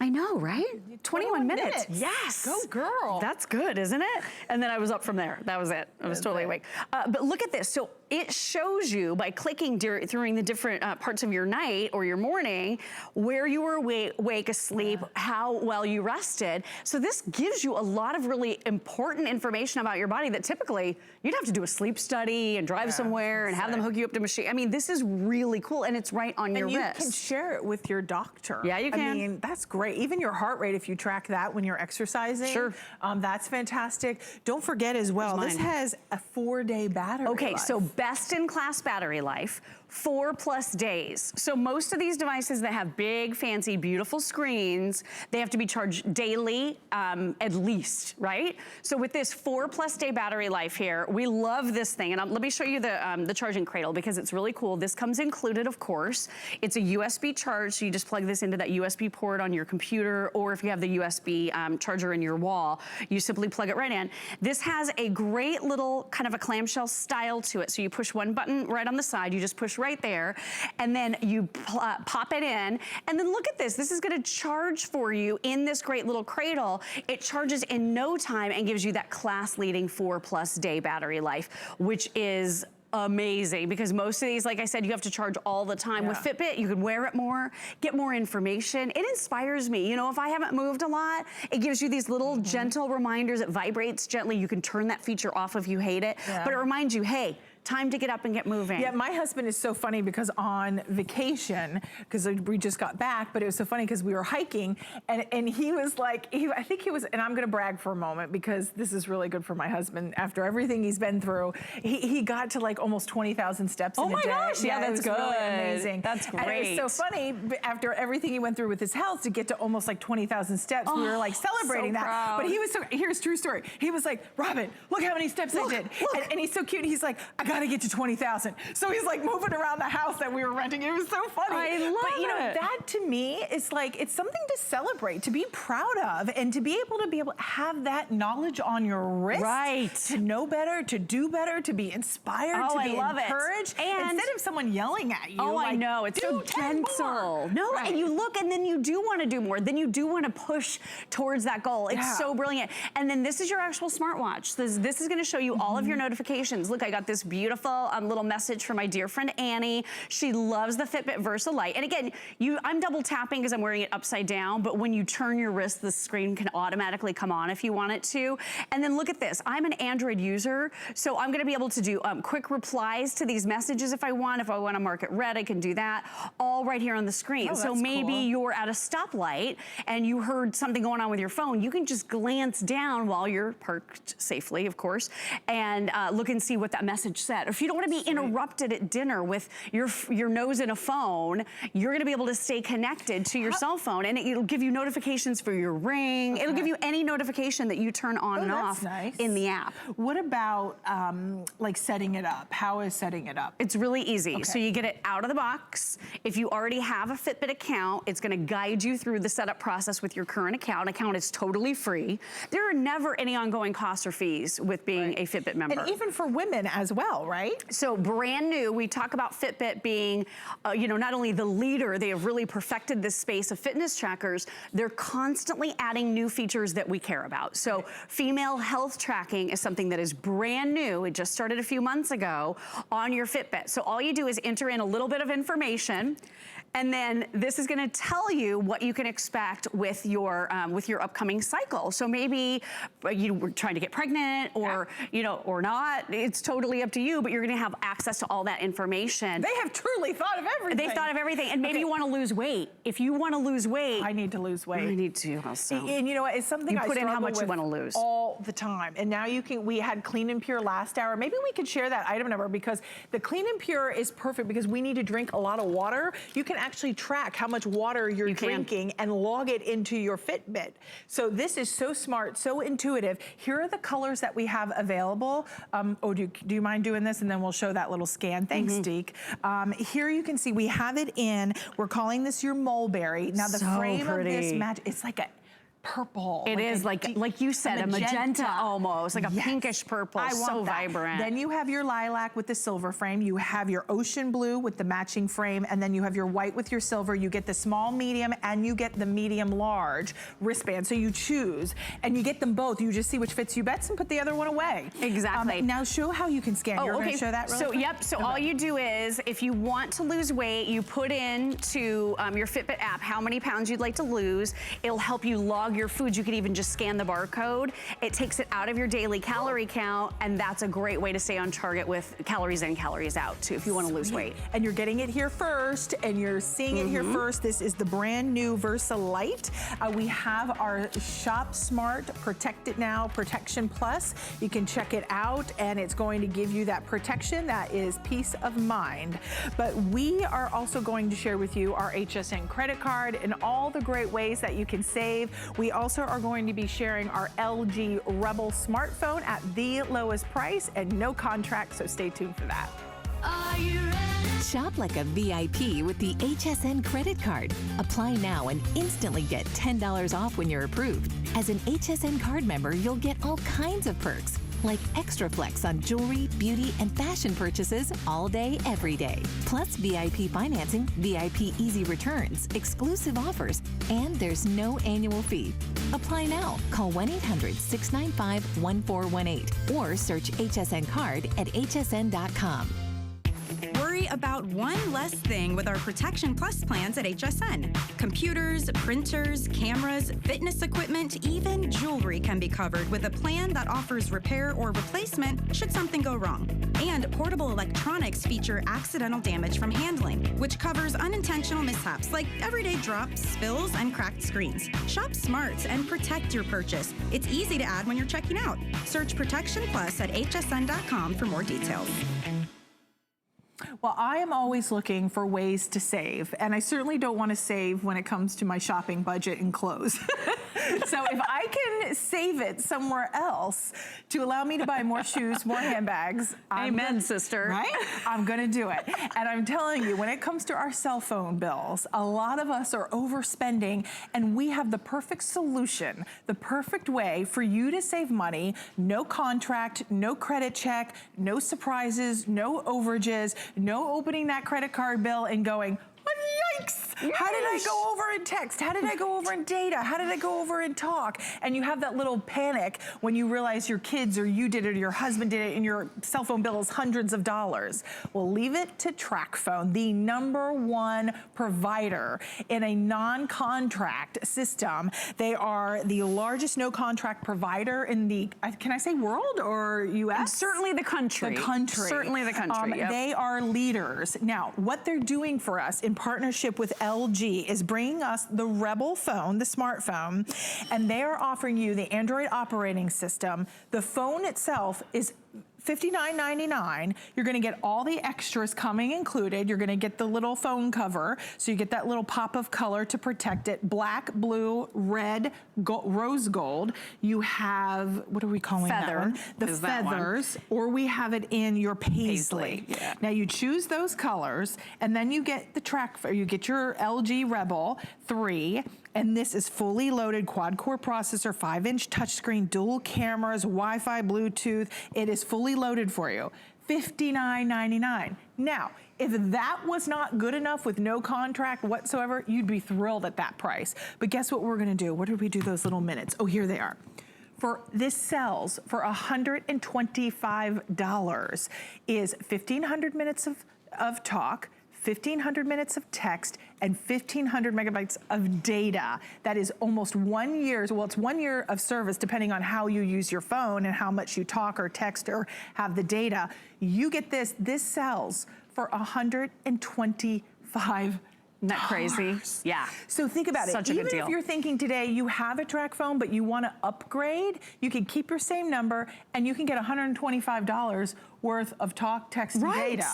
I know, right? 21 minutes. Yes. Go girl. That's good, isn't it? And then I was up from there. That was it. I was totally awake. But look at this. So it shows you by clicking during the different parts of your night or your morning where you were awake, asleep, how well you rested. So this gives you a lot of really important information about your body that typically you'd have to do a sleep study and drive somewhere and have them hook you up to a machine. I mean, this is really cool, and it's right on your wrist. And you can share it with your doctor. Yeah, you can. I mean, that's great. Even your heart rate, if you track that when you're exercising, sure. That's fantastic. Don't forget as well, this has a 4-day battery life. So best in class battery life, 4+ days. So most of these devices that have big, fancy, beautiful screens, they have to be charged daily, at least, right? So with this 4+ day battery life here, we love this thing. And let me show you the charging cradle because it's really cool. This comes included, of course. It's a USB charge, so you just plug this into that USB port on your computer, or if you have the USB charger in your wall, you simply plug it right in. This has a great little kind of a clamshell style to it. So you push one button right on the side, you just push right there, and then you pop it in, and then look at this. This is gonna charge for you in this great little cradle. It charges in no time and gives you that class-leading 4+ day battery life, which is amazing because most of these, like I said, you have to charge all the time. With Fitbit, you can wear it more, get more information. It inspires me. You know, if I haven't moved a lot, it gives you these little gentle reminders. It vibrates gently. You can turn that feature off if you hate it, but it reminds you, hey, time to get up and get moving. Yeah, my husband is so funny because on vacation, because we just got back, but it was so funny because we were hiking and he was like, I think he was, and I'm gonna brag for a moment because this is really good for my husband after everything he's been through. He got to like almost 20,000 steps in a day. Oh my gosh, yeah, that's good. Really amazing. That's great. And it was so funny after everything he went through with his health to get to almost like 20,000 steps. We were like celebrating that. Proud. But he was so, here's true story. He was like, Robin, look how many steps I did. And he's so cute. He's like, I gotta get to 20,000. So he's like moving around the house that we were renting. It was so funny. I love But you know, that to me is like, it's something to celebrate, to be proud of, and to be able to have that knowledge on your wrist. Right. To know better, to do better, to be inspired, to be encouraged. And instead of someone yelling at you. Oh, like, I know, it's so gentle. No, and you look and then you do want to do more. Then you do want to push towards that goal. It's so brilliant. And then this is your actual smartwatch. This is going to show you all of your notifications. Look, I got this beautiful little message from my dear friend Annie. She loves the Fitbit Versa Lite. And again, I'm double tapping because I'm wearing it upside down, but when you turn your wrist, the screen can automatically come on if you want it to. And then look at this. I'm an Android user, so I'm gonna be able to do quick replies to these messages if I want. If I want to mark it red, I can do that, all right here on the screen. Oh, so maybe you're at a stoplight and you heard something going on with your phone. You can just glance down while you're parked safely, of course, and look and see what that message said. Or if you don't want to be interrupted at dinner with your nose in a phone, you're gonna be able to stay connected to your cell phone, and it'll give you notifications for your ring. It'll give you any notification that you turn on and off in the app. What about like setting it up? How is setting it up? It's really easy. So you get it out of the box. If you already have a Fitbit account, it's gonna guide you through the setup process with your current account. Account is totally free. There are never any ongoing costs or fees with being a Fitbit member. And even for women as well, right? So brand new, we talk about Fitbit being, you know, not only the leader, they have really perfected this space of fitness trackers, they're constantly adding new features that we care about. So female health tracking is something that is brand new. It just started a few months ago on your Fitbit. So all you do is enter in a little bit of information, And then this is gonna tell you what you can expect with your upcoming cycle. So maybe you were trying to get pregnant or, you know, or not. It's totally up to you, but you're gonna have access to all that information. They have truly thought of everything. They've thought of everything. And maybe you wanna lose weight. If you wanna lose weight. I need to lose weight. I need to also. And you know what, it's something I put in how struggle much you with wanna lose. all the time. And now you can, we had Clean and Pure last hour. Maybe we could share that item number, because the Clean and Pure is perfect because we need to drink a lot of water. You can actually track how much water you're drinking and log it into your Fitbit. So this is so smart, so intuitive. Here are the colors that we have available. Do you mind doing this? And then we'll show that little scan. Thanks, Deke. Here you can see we have it in, we're calling this your mulberry. Now the frame of this match, it's like a purple. It is like you said, a magenta almost, like a pinkish purple, so vibrant. Then you have your lilac with the silver frame. You have your ocean blue with the matching frame, and then you have your white with your silver. You get the small, medium, and you get the medium large wristband. So you choose, and you get them both. You just see which fits you best and put the other one away. Exactly. Now show how you can scan. You're gonna show that really quick? Yep, so all you do is, if you want to lose weight, you put into your Fitbit app how many pounds you'd like to lose. It'll help you log your foods. You could even just scan the barcode. It takes it out of your daily calorie count, and that's a great way to stay on target with calories in, calories out too, if you want to lose weight. And you're getting it here first, and you're seeing it here first. This is the brand new Versa Lite. We have our Shop Smart Protect It Now Protection Plus. You can check it out, and it's going to give you that protection that is peace of mind. But we are also going to share with you our HSN credit card and all the great ways that you can save. We also are going to be sharing our LG Rebel smartphone at the lowest price and no contract, so stay tuned for that. Are you ready? Shop like a VIP with the HSN credit card. Apply now and instantly get $10 off when you're approved. As an HSN card member, you'll get all kinds of perks, like extra flex on jewelry, beauty, and fashion purchases all day, every day. Plus VIP financing, VIP easy returns, exclusive offers, and there's no annual fee. Apply now. Call 1-800-695-1418 or search HSN card at hsn.com. Worry about one less thing with our Protection Plus plans at HSN. Computers, printers, cameras, fitness equipment, even jewelry can be covered with a plan that offers repair or replacement should something go wrong. And portable electronics feature accidental damage from handling, which covers unintentional mishaps like everyday drops, spills, and cracked screens. Shop smart and protect your purchase. It's easy to add when you're checking out. Search Protection Plus at hsn.com for more details. Well, I am always looking for ways to save, and I certainly don't want to save when it comes to my shopping budget and clothes. So if I can save it somewhere else to allow me to buy more shoes, more handbags. Amen, sister. Right? I'm gonna do it. And I'm telling you, when it comes to our cell phone bills, a lot of us are overspending, and we have the perfect solution, the perfect way for you to save money. No contract, no credit check, no surprises, no overages, no opening that credit card bill and going, yikes! How did I go over in text? How did I go over in data? How did I go over in talk? And you have that little panic when you realize your kids or you did it or your husband did it and your cell phone bill is hundreds of dollars. Well, leave it to Tracfone, the #1 provider in a non-contract system. They are the largest no-contract provider in the, can I say world or US? Certainly the country. The country. Certainly the country, yep. They are leaders. Now, what they're doing for us in partnership with LG is bringing us the Rebel phone, the smartphone, and they are offering you the Android operating system. The phone itself is $59.99. You're gonna get all the extras coming included. You're gonna get the little phone cover, so you get that little pop of color to protect it. Black, blue, red, rose gold. You have, what are we calling that one? The feathers, or we have it in your paisley. Yeah. Now you choose those colors, and then you get the you get your LG Rebel 3, and this is fully loaded quad-core processor, 5-inch touchscreen, dual cameras, Wi-Fi, Bluetooth. It is fully loaded for you. $59.99. Now, if that was not good enough with no contract whatsoever, you'd be thrilled at that price. But guess what we're gonna do? What did we do those little minutes? Oh, here they are. This sells for $125, is 1,500 minutes of talk, 1,500 minutes of text, and 1,500 megabytes of data. That is almost 1 year's, well, it's 1 year of service depending on how you use your phone and how much you talk or text or have the data. You get this sells for $125. Isn't that crazy? Yeah. So think about Such it. a good Even deal. if you're thinking today you have a Tracfone, but you want to upgrade, you can keep your same number and you can get $125 worth of talk, text, and data.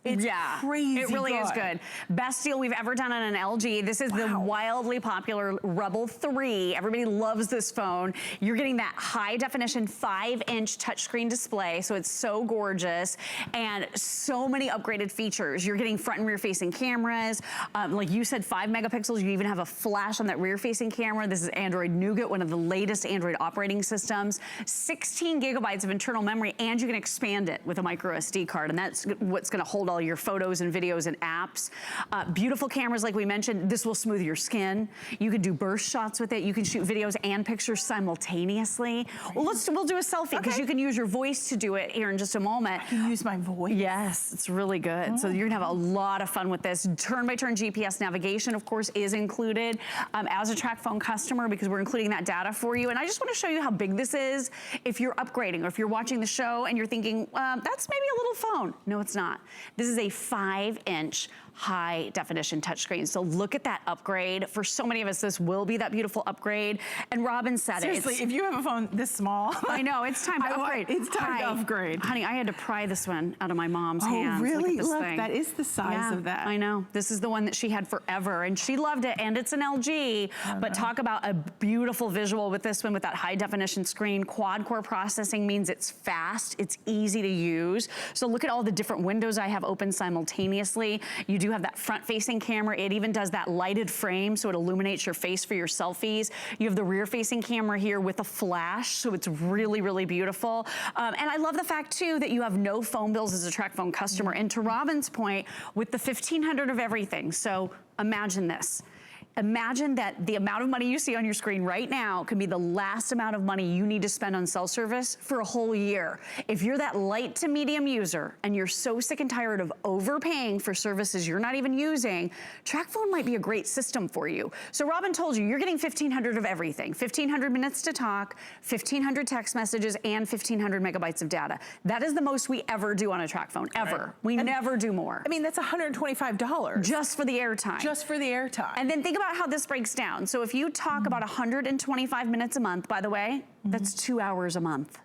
It's yeah, crazy. It really is good. Best deal we've ever done on an LG. This is the wildly popular Rebel 3. Everybody loves this phone. You're getting that high definition 5-inch touchscreen display, so it's so gorgeous, and so many upgraded features. You're getting front and rear facing cameras. Like you said, 5 megapixels. You even have a flash on that rear facing camera. This is Android Nougat, one of the latest Android operating systems. 16 gigabytes of internal memory, and you can expand it with a micro SD card, and that's what's gonna hold all your photos and videos and apps. Beautiful cameras, like we mentioned. This will smooth your skin. You can do burst shots with it. You can shoot videos and pictures simultaneously. Well, we'll do a selfie, because you can use your voice to do it here in just a moment. I can use my voice. Yes, it's really good. So you're gonna have a lot of fun with this. Turn-by-turn GPS navigation, of course, is included as a Tracfone customer, because we're including that data for you. And I just wanna show you how big this is. If you're upgrading, or if you're watching the show and you're thinking, that's maybe a little phone. No, it's not. This is a 5-inch high definition touchscreen. So look at that upgrade. For so many of us, this will be that beautiful upgrade. And Robin said Seriously, if you have a phone this small. I know, it's time to upgrade. It's time to upgrade. Honey, I had to pry this one out of my mom's hands. Oh, really? Look, that is the size of that. I know. This is the one that she had forever, and she loved it, and it's an LG. But talk about a beautiful visual with this one, with that high definition screen. Quad core processing means it's fast, it's easy to use. So look at all the different windows I have open simultaneously. You do have that front-facing camera. It even does that lighted frame, so it illuminates your face for your selfies. You have the rear-facing camera here with a flash, so it's really, really beautiful. And I love the fact, too, that you have no phone bills as a Tracfone customer. And to Robin's point, with the 1,500 of everything, so imagine this. Imagine that the amount of money you see on your screen right now can be the last amount of money you need to spend on cell service for a whole year. If you're that light to medium user and you're so sick and tired of overpaying for services you're not even using, Tracfone might be a great system for you. So Robin told you, you're getting 1,500 of everything. 1,500 minutes to talk, 1,500 text messages, and 1,500 megabytes of data. That is the most we ever do on a Tracfone, ever. Right. We never do more. I mean, that's $125. Just for the airtime. Just for the airtime. And then think about how this breaks down. So if you talk about 125 minutes a month, by the way, that's 2 hours a month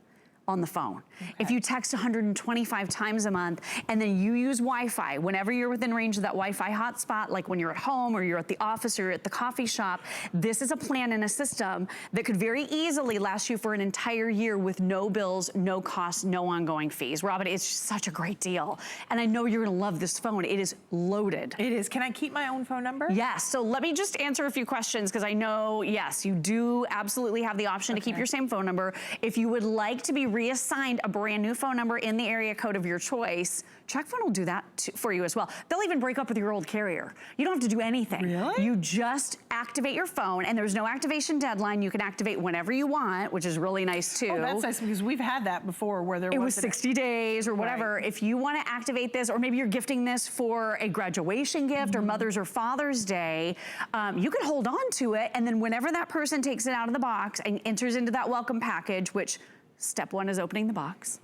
on the phone. Okay. If you text 125 times a month and then you use Wi-Fi, whenever you're within range of that Wi-Fi hotspot, like when you're at home or you're at the office or you're at the coffee shop, this is a plan and a system that could very easily last you for an entire year with no bills, no costs, no ongoing fees. Robin, it's just such a great deal. And I know you're gonna love this phone. It is loaded. It is. Can I keep my own phone number? Yes, so let me just answer a few questions, because I know, yes, you do absolutely have the option to keep your same phone number. If you would like to be reassigned a brand new phone number in the area code of your choice, Tracfone will do that for you as well. They'll even break up with your old carrier. You don't have to do anything. Really? You just activate your phone, and there's no activation deadline. You can activate whenever you want, which is really nice too. Oh, that's nice, because we've had that before where there was 60 days or whatever. Right. If you want to activate this, or maybe you're gifting this for a graduation gift or Mother's or Father's Day, you can hold on to it, and then whenever that person takes it out of the box and enters into that welcome package, which step one is opening the box.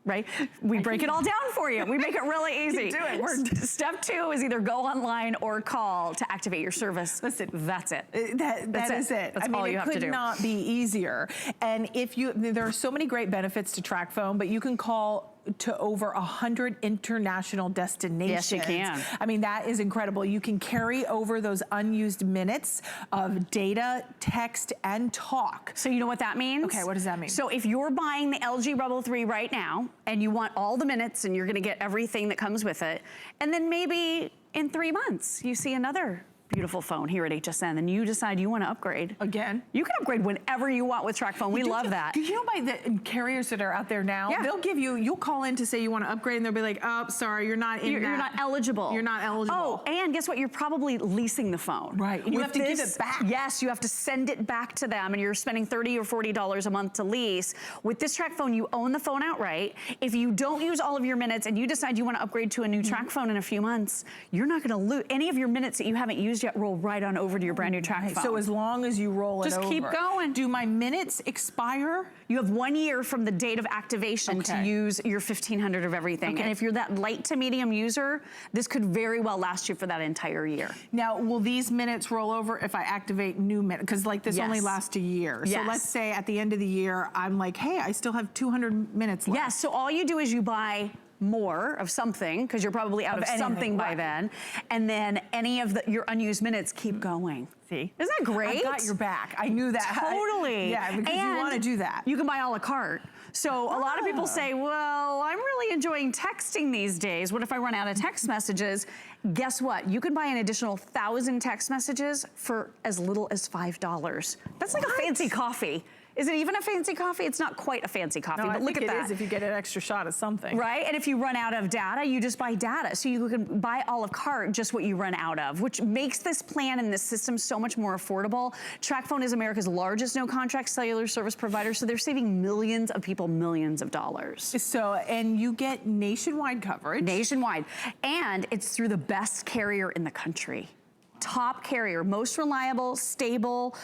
Right? We break it all down for you. We make it really easy. Do it. Step two is either go online or call to activate your service. Listen, that's it. That is it. That's all you have to do. It could not be easier. And there are so many great benefits to Tracfone, but you can call to over 100 international destinations. Yes, you can. I mean, that is incredible. You can carry over those unused minutes of data, text, and talk. So you know what that means? Okay, what does that mean? So if you're buying the LG Rebel 3 right now, and you want all the minutes, and you're gonna get everything that comes with it, and then maybe in 3 months, you see another beautiful phone here at HSN, and you decide you want to upgrade. Again? You can upgrade whenever you want with Tracfone. We love that. You know, by the carriers that are out there now, they'll give you, you'll call in to say you want to upgrade, and they'll be like, oh, sorry, you're not in You're not eligible. You're not eligible. Oh, and guess what? You're probably leasing the phone. Right, and you have to give it back. Yes, you have to send it back to them, and you're spending $30 or $40 a month to lease. With this Tracfone, you own the phone outright. If you don't use all of your minutes and you decide you want to upgrade to a new Tracfone in a few months, you're not going to lose any of your minutes that you haven't used yet. Roll right on over to your brand new Tracfone. So as long as you roll it over. Just keep going. Do my minutes expire? You have 1 year from the date of activation to use your 1,500 of everything. And if you're that light to medium user, this could very well last you for that entire year. Now, will these minutes roll over if I activate new minutes? Because like this only lasts a year. So let's say at the end of the year, I'm like, hey, I still have 200 minutes left. Yes, so all you do is you buy more of something, because you're probably out of something by then, and then any of your unused minutes keep going. See? Isn't that great? I got your back. I knew that. Totally. Yeah, because you want to do that. You can buy a la carte. So a lot of people say, well, I'm really enjoying texting these days. What if I run out of text messages? Guess what? You can buy an additional 1,000 text messages for as little as $5. That's like a fancy coffee. Is it even a fancy coffee? It's not quite a fancy coffee, but look at that. It is if you get an extra shot of something. Right, and if you run out of data, you just buy data. So you can buy a la carte just what you run out of, which makes this plan and this system so much more affordable. Tracfone is America's largest no-contract cellular service provider, so they're saving millions of people millions of dollars. So, and you get nationwide coverage. Nationwide, and it's through the best carrier in the country. Top carrier, most reliable, stable.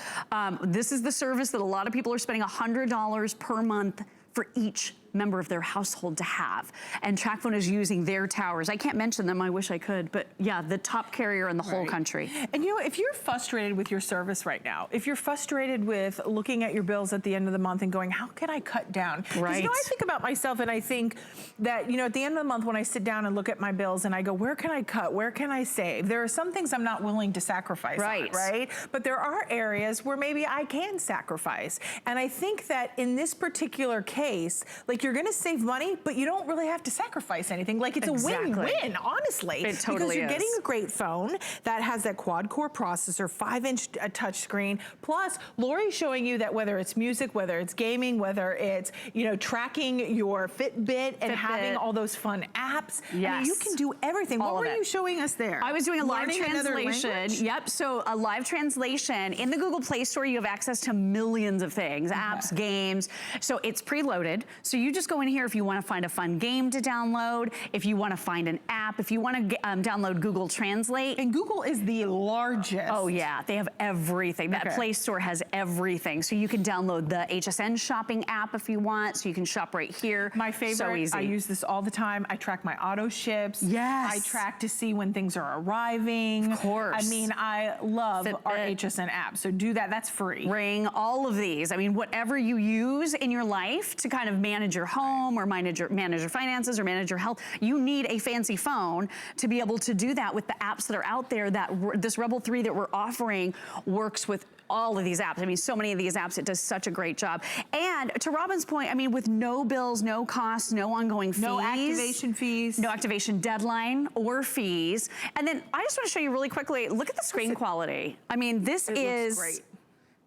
This is the service that a lot of people are spending $100 per month for each member of their household to have. And Tracfone is using their towers. I can't mention them, I wish I could, but yeah, the top carrier in the whole country. And you know, if you're frustrated with your service right now, if you're frustrated with looking at your bills at the end of the month and going, how can I cut down? Right. You know, I think about myself and I think that, you know, at the end of the month when I sit down and look at my bills and I go, where can I cut? Where can I save? There are some things I'm not willing to sacrifice on, right? But there are areas where maybe I can sacrifice. And I think that in this particular case, like you're gonna save money, but you don't really have to sacrifice anything. Like it's a win-win, honestly. It totally because you're is. getting a great phone that has that quad-core processor, 5-inch touchscreen. Plus, Lori's showing you that whether it's music, whether it's gaming, whether it's, you know, tracking your Fitbit and having all those fun apps. Yes. I mean, you can do everything. What were you showing us there? I was doing a live Learning another translation. language? Yep, so a live translation. In the Google Play Store, you have access to millions of things, apps, games. So it's preloaded. So you just go in here if you want to find a fun game to download, if you want to find an app, if you want to download Google Translate. And Google is the largest. Oh yeah, they have everything. That Play Store has everything. So you can download the HSN shopping app if you want, so you can shop right here. My favorite, so easy. I use this all the time. I track my auto ships. Yes. I track to see when things are arriving. Of course. I mean, I love Fitbit. our HSN app, so do that, that's free. Ring, all of these. I mean, whatever you use in your life to kind of manage your home or manage your finances or manage your health, you need a fancy phone to be able to do that with the apps that are out there. That this Rebel 3 that we're offering works with all of these apps. I mean, so many of these apps, it does such a great job. And to Robin's point, I mean, with no bills, no costs, no ongoing fees. No activation fees. No activation deadline or fees. And then I just want to show you really quickly, look at the screen quality. I mean, this is great.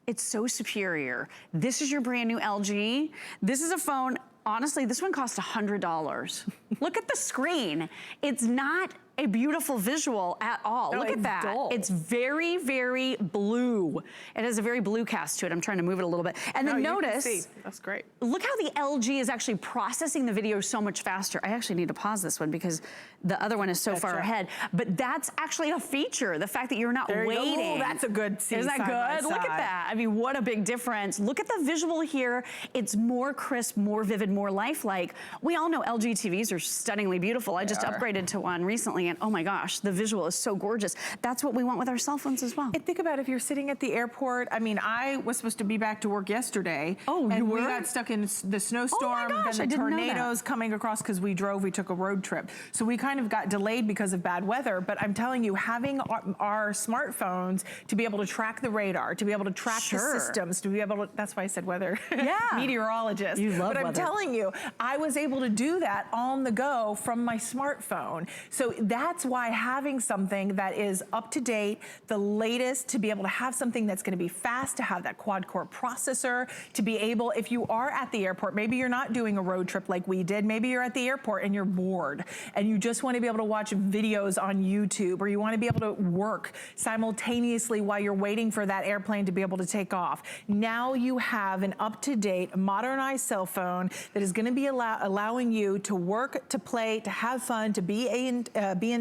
It's so superior. This is your brand new LG. This is a phone, honestly, this one cost $100. Look at the screen. It's not a beautiful visual at all. No, look at that. Dull. It's very, very blue. It has a very blue cast to it. I'm trying to move it a little bit. And then notice, that's great. Look how the LG is actually processing the video so much faster. I actually need to pause this one because the other one is so far ahead. But that's actually a feature. The fact that you're not waiting. Oh, that's a good scene. Isn't that good? Look at that. I mean, what a big difference. Look at the visual here. It's more crisp, more vivid, more lifelike. We all know LG TVs are stunningly beautiful. I just upgraded to one recently and oh my gosh, the visual is so gorgeous. That's what we want with our cell phones as well. And think about if you're sitting at the airport. I mean, I was supposed to be back to work yesterday. Oh, and you were? we got stuck in the snowstorm, then the tornadoes coming across because we took a road trip. So we kind of got delayed because of bad weather. But I'm telling you, having our smartphones to be able to track the radar, to be able to track the systems, to be able to, that's why I said weather. Yeah. Meteorologist. You love I'm telling you, I was able to do that on the go from my smartphone. So that's why having something that is up to date, the latest, to be able to have something that's gonna be fast, to have that quad-core processor, to be able, if you are at the airport, maybe you're not doing a road trip like we did, maybe you're at the airport and you're bored and you just wanna be able to watch videos on YouTube, or you wanna be able to work simultaneously while you're waiting for that airplane to be able to take off. Now you have an up-to-date, modernized cell phone that is gonna be allowing you to work, to play, to have fun, to be in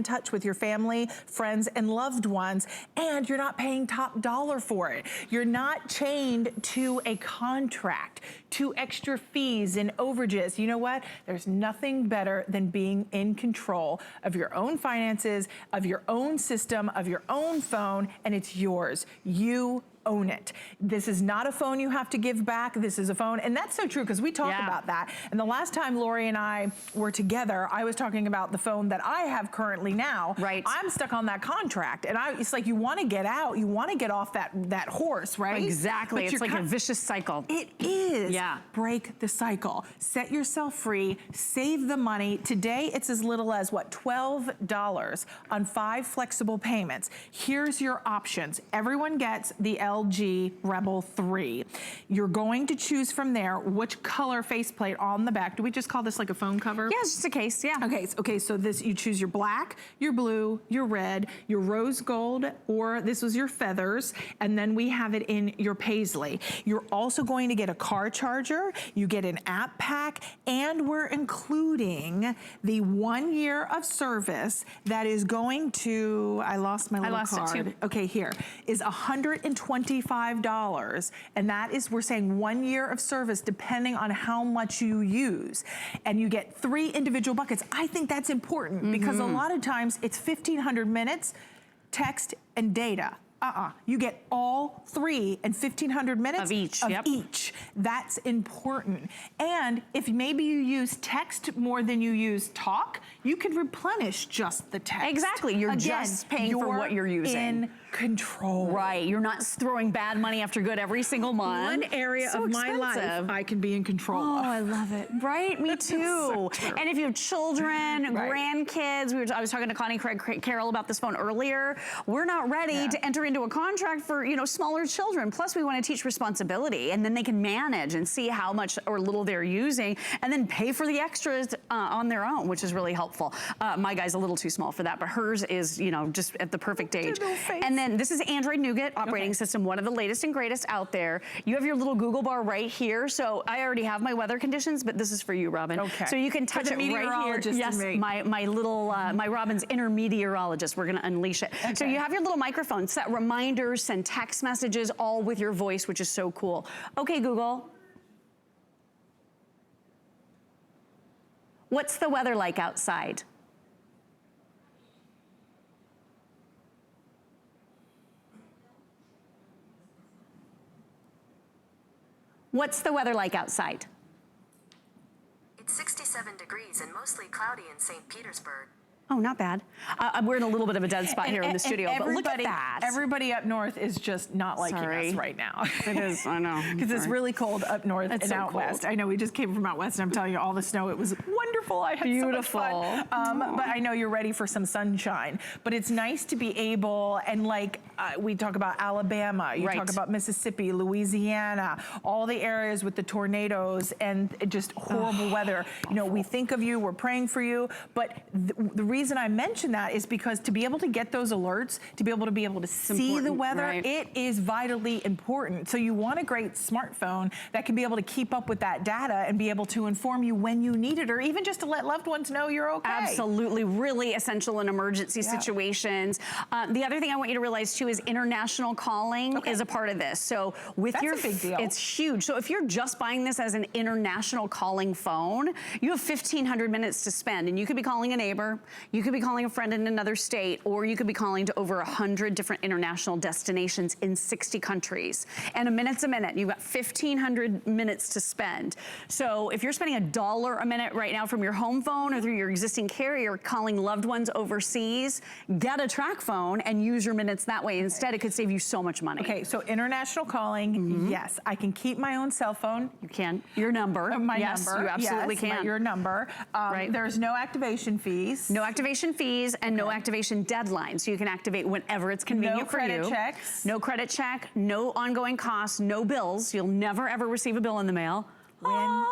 touch with your family, friends, and loved ones, and you're not paying top dollar for it. You're not chained to a contract, to extra fees and overages. You know what? There's nothing better than being in control of your own finances, of your own system, of your own phone, and it's yours. You own it. This is not a phone you have to give back. This is a phone, and that's so true because we talk about that. And the last time Lori and I were together, I was talking about the phone that I have currently now. Right. I'm stuck on that contract, and it's like you want to get out, you want to get off that horse, right? Exactly. It's like a vicious cycle. It is. Yeah. Break the cycle. Set yourself free. Save the money. Today, it's as little as what, $12 on 5 flexible payments. Here's your options. Everyone gets the LG Rebel 3. You're going to choose from there which color faceplate on the back. Do we just call this like a phone cover? Yeah, it's just a case, yeah. Okay, so this, you choose your black, your blue, your red, your rose gold, or this was your feathers, and then we have it in your paisley. You're also going to get a car charger, you get an app pack, and we're including the 1 year of service that is going to, I lost my little card. It too. Okay, here, is $125, and that is, we're saying 1 year of service depending on how much you use. And you get 3 individual buckets. I think that's important because a lot of times it's 1,500 minutes, text and data. You get all 3 and 1,500 minutes of each. Each. That's important. And if maybe you use text more than you use talk, you can replenish just the text. Exactly. You're just paying for what you're using. In control. Right. You're not throwing bad money after good every single month. One area of my life I can be in control of. I love it. Right? Me too. So and if you have children, grandkids, I was talking to Connie Carroll about this phone earlier. We're not ready to enter into a contract for, smaller children. Plus we want to teach responsibility, and then they can manage and see how much or little they're using and then pay for the extras on their own, which is really helpful. My guy's a little too small for that, but hers is, just at the perfect age. And then this is Android Nougat operating system, one of the latest and greatest out there. You have your little Google bar right here. So I already have my weather conditions, but this is for you, Robin. Okay. So you can touch it right here. Yes, my little, my Robin's inner meteorologist. We're gonna unleash it. Okay. So you have your little microphone, set reminders, send text messages, all with your voice, which is so cool. Okay, Google. What's the weather like outside? What's the weather like outside? It's 67 degrees and mostly cloudy in St. Petersburg. Oh, not bad. We're in a little bit of a dead spot here in the studio, but look at that. Everybody up north is just not liking us right now. It is, I know. Because it's really cold up north and out west. I know we just came from out west, and I'm telling you, all the snow, it was wonderful. I had so much fun. But I know you're ready for some sunshine. But it's nice to be able, and we talk about Alabama, you talk about Mississippi, Louisiana, all the areas with the tornadoes and just horrible weather. We think of you, we're praying for you, but the reason I mention that is because to be able to get those alerts, to be able to see the weather, it is vitally important. So you want a great smartphone that can be able to keep up with that data and be able to inform you when you need it, or even just to let loved ones know you're okay. Absolutely, really essential in emergency situations. The other thing I want you to realize too is international calling is a part of this. So with That's a big deal. It's huge. So if you're just buying this as an international calling phone, you have 1,500 minutes to spend, and you could be calling a neighbor, you could be calling a friend in another state, or you could be calling to over 100 different international destinations in 60 countries. And a minute's a minute. You've got 1,500 minutes to spend. So if you're spending $1 a minute right now from from your home phone or through your existing carrier calling loved ones overseas, get a Tracfone and use your minutes that way. Instead, it could save you so much money. Okay, so international calling, yes. I can keep my own cell phone. You can. Your number. My yes, number. you absolutely can. Your number. Right. There's no activation fees. No activation fees and no activation deadline. So you can activate whenever it's convenient for you. No credit checks. No credit check, no ongoing costs, no bills. You'll never ever receive a bill in the mail.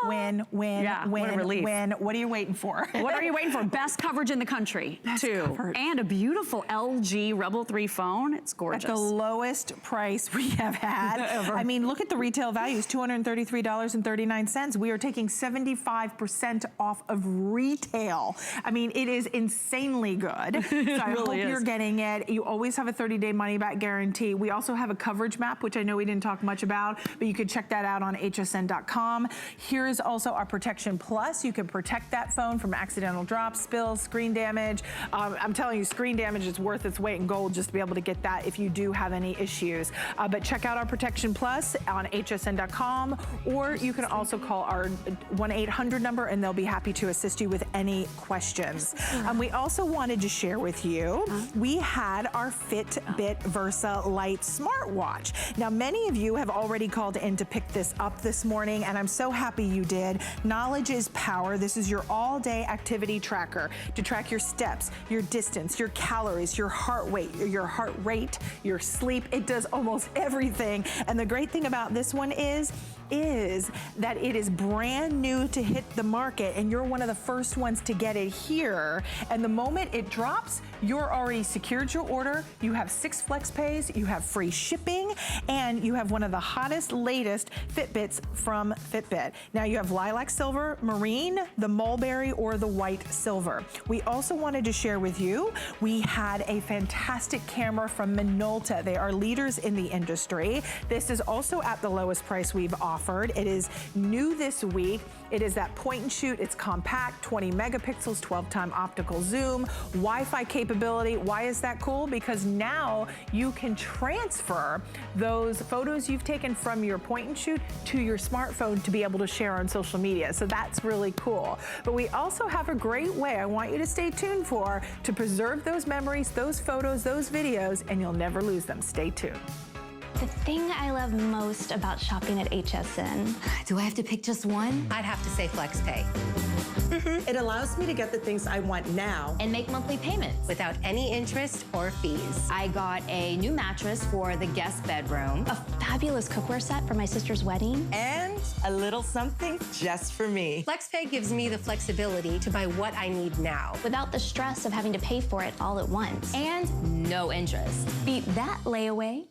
Win. Yeah, what a relief. What are you waiting for? What are you waiting for? Best coverage in the country, too. Coverage. And a beautiful LG Rebel 3 phone. It's gorgeous. At the lowest price we have had. Ever. I mean, look at the retail values, $233.39. We are taking 75% off of retail. I mean, it is insanely good. So I hope you're getting it. You always have a 30-day money-back guarantee. We also have a coverage map, which I know we didn't talk much about, but you can check that out on hsn.com. Here is also our Protection Plus. You can protect that phone from accidental drops, spills, screen damage. I'm telling you, screen damage is worth its weight in gold just to be able to get that if you do have any issues. But check out our Protection Plus on hsn.com, or you can also call our 1-800 number and they'll be happy to assist you with any questions. We also wanted to share with you, we had our Fitbit Versa Lite smartwatch. Now, many of you have already called in to pick this up this morning, and I'm so happy you did. Knowledge is power. This is your all-day activity tracker to track your steps, your distance, your calories, your heart rate, your sleep. It does almost everything. And the great thing about this one is that it is brand new to hit the market, and you're one of the first ones to get it here. And the moment it drops, you're already secured your order. You have 6 flex pays, you have free shipping, and you have one of the hottest, latest Fitbits from Fitbit. Now you have lilac silver, marine, the mulberry, or the white silver. We also wanted to share with you, we had a fantastic camera from Minolta. They are leaders in the industry. This is also at the lowest price we've offered. It is new this week. It is that point and shoot. It's compact, 20 megapixels, 12-time optical zoom, Wi-Fi capability. Why is that cool? Because now you can transfer those photos you've taken from your point and shoot to your smartphone to be able to share on social media. So that's really cool. But we also have a great way I want you to stay tuned for to preserve those memories, those photos, those videos, and you'll never lose them. Stay tuned. The thing I love most about shopping at HSN. Do I have to pick just one? I'd have to say FlexPay. It allows me to get the things I want now And make monthly payments. Without any interest or fees. I got a new mattress for the guest bedroom. A fabulous cookware set for my sister's wedding. and a little something just for me. FlexPay gives me the flexibility to buy what I need now. Without the stress of having to pay for it all at once. And no interest. Beat that layaway.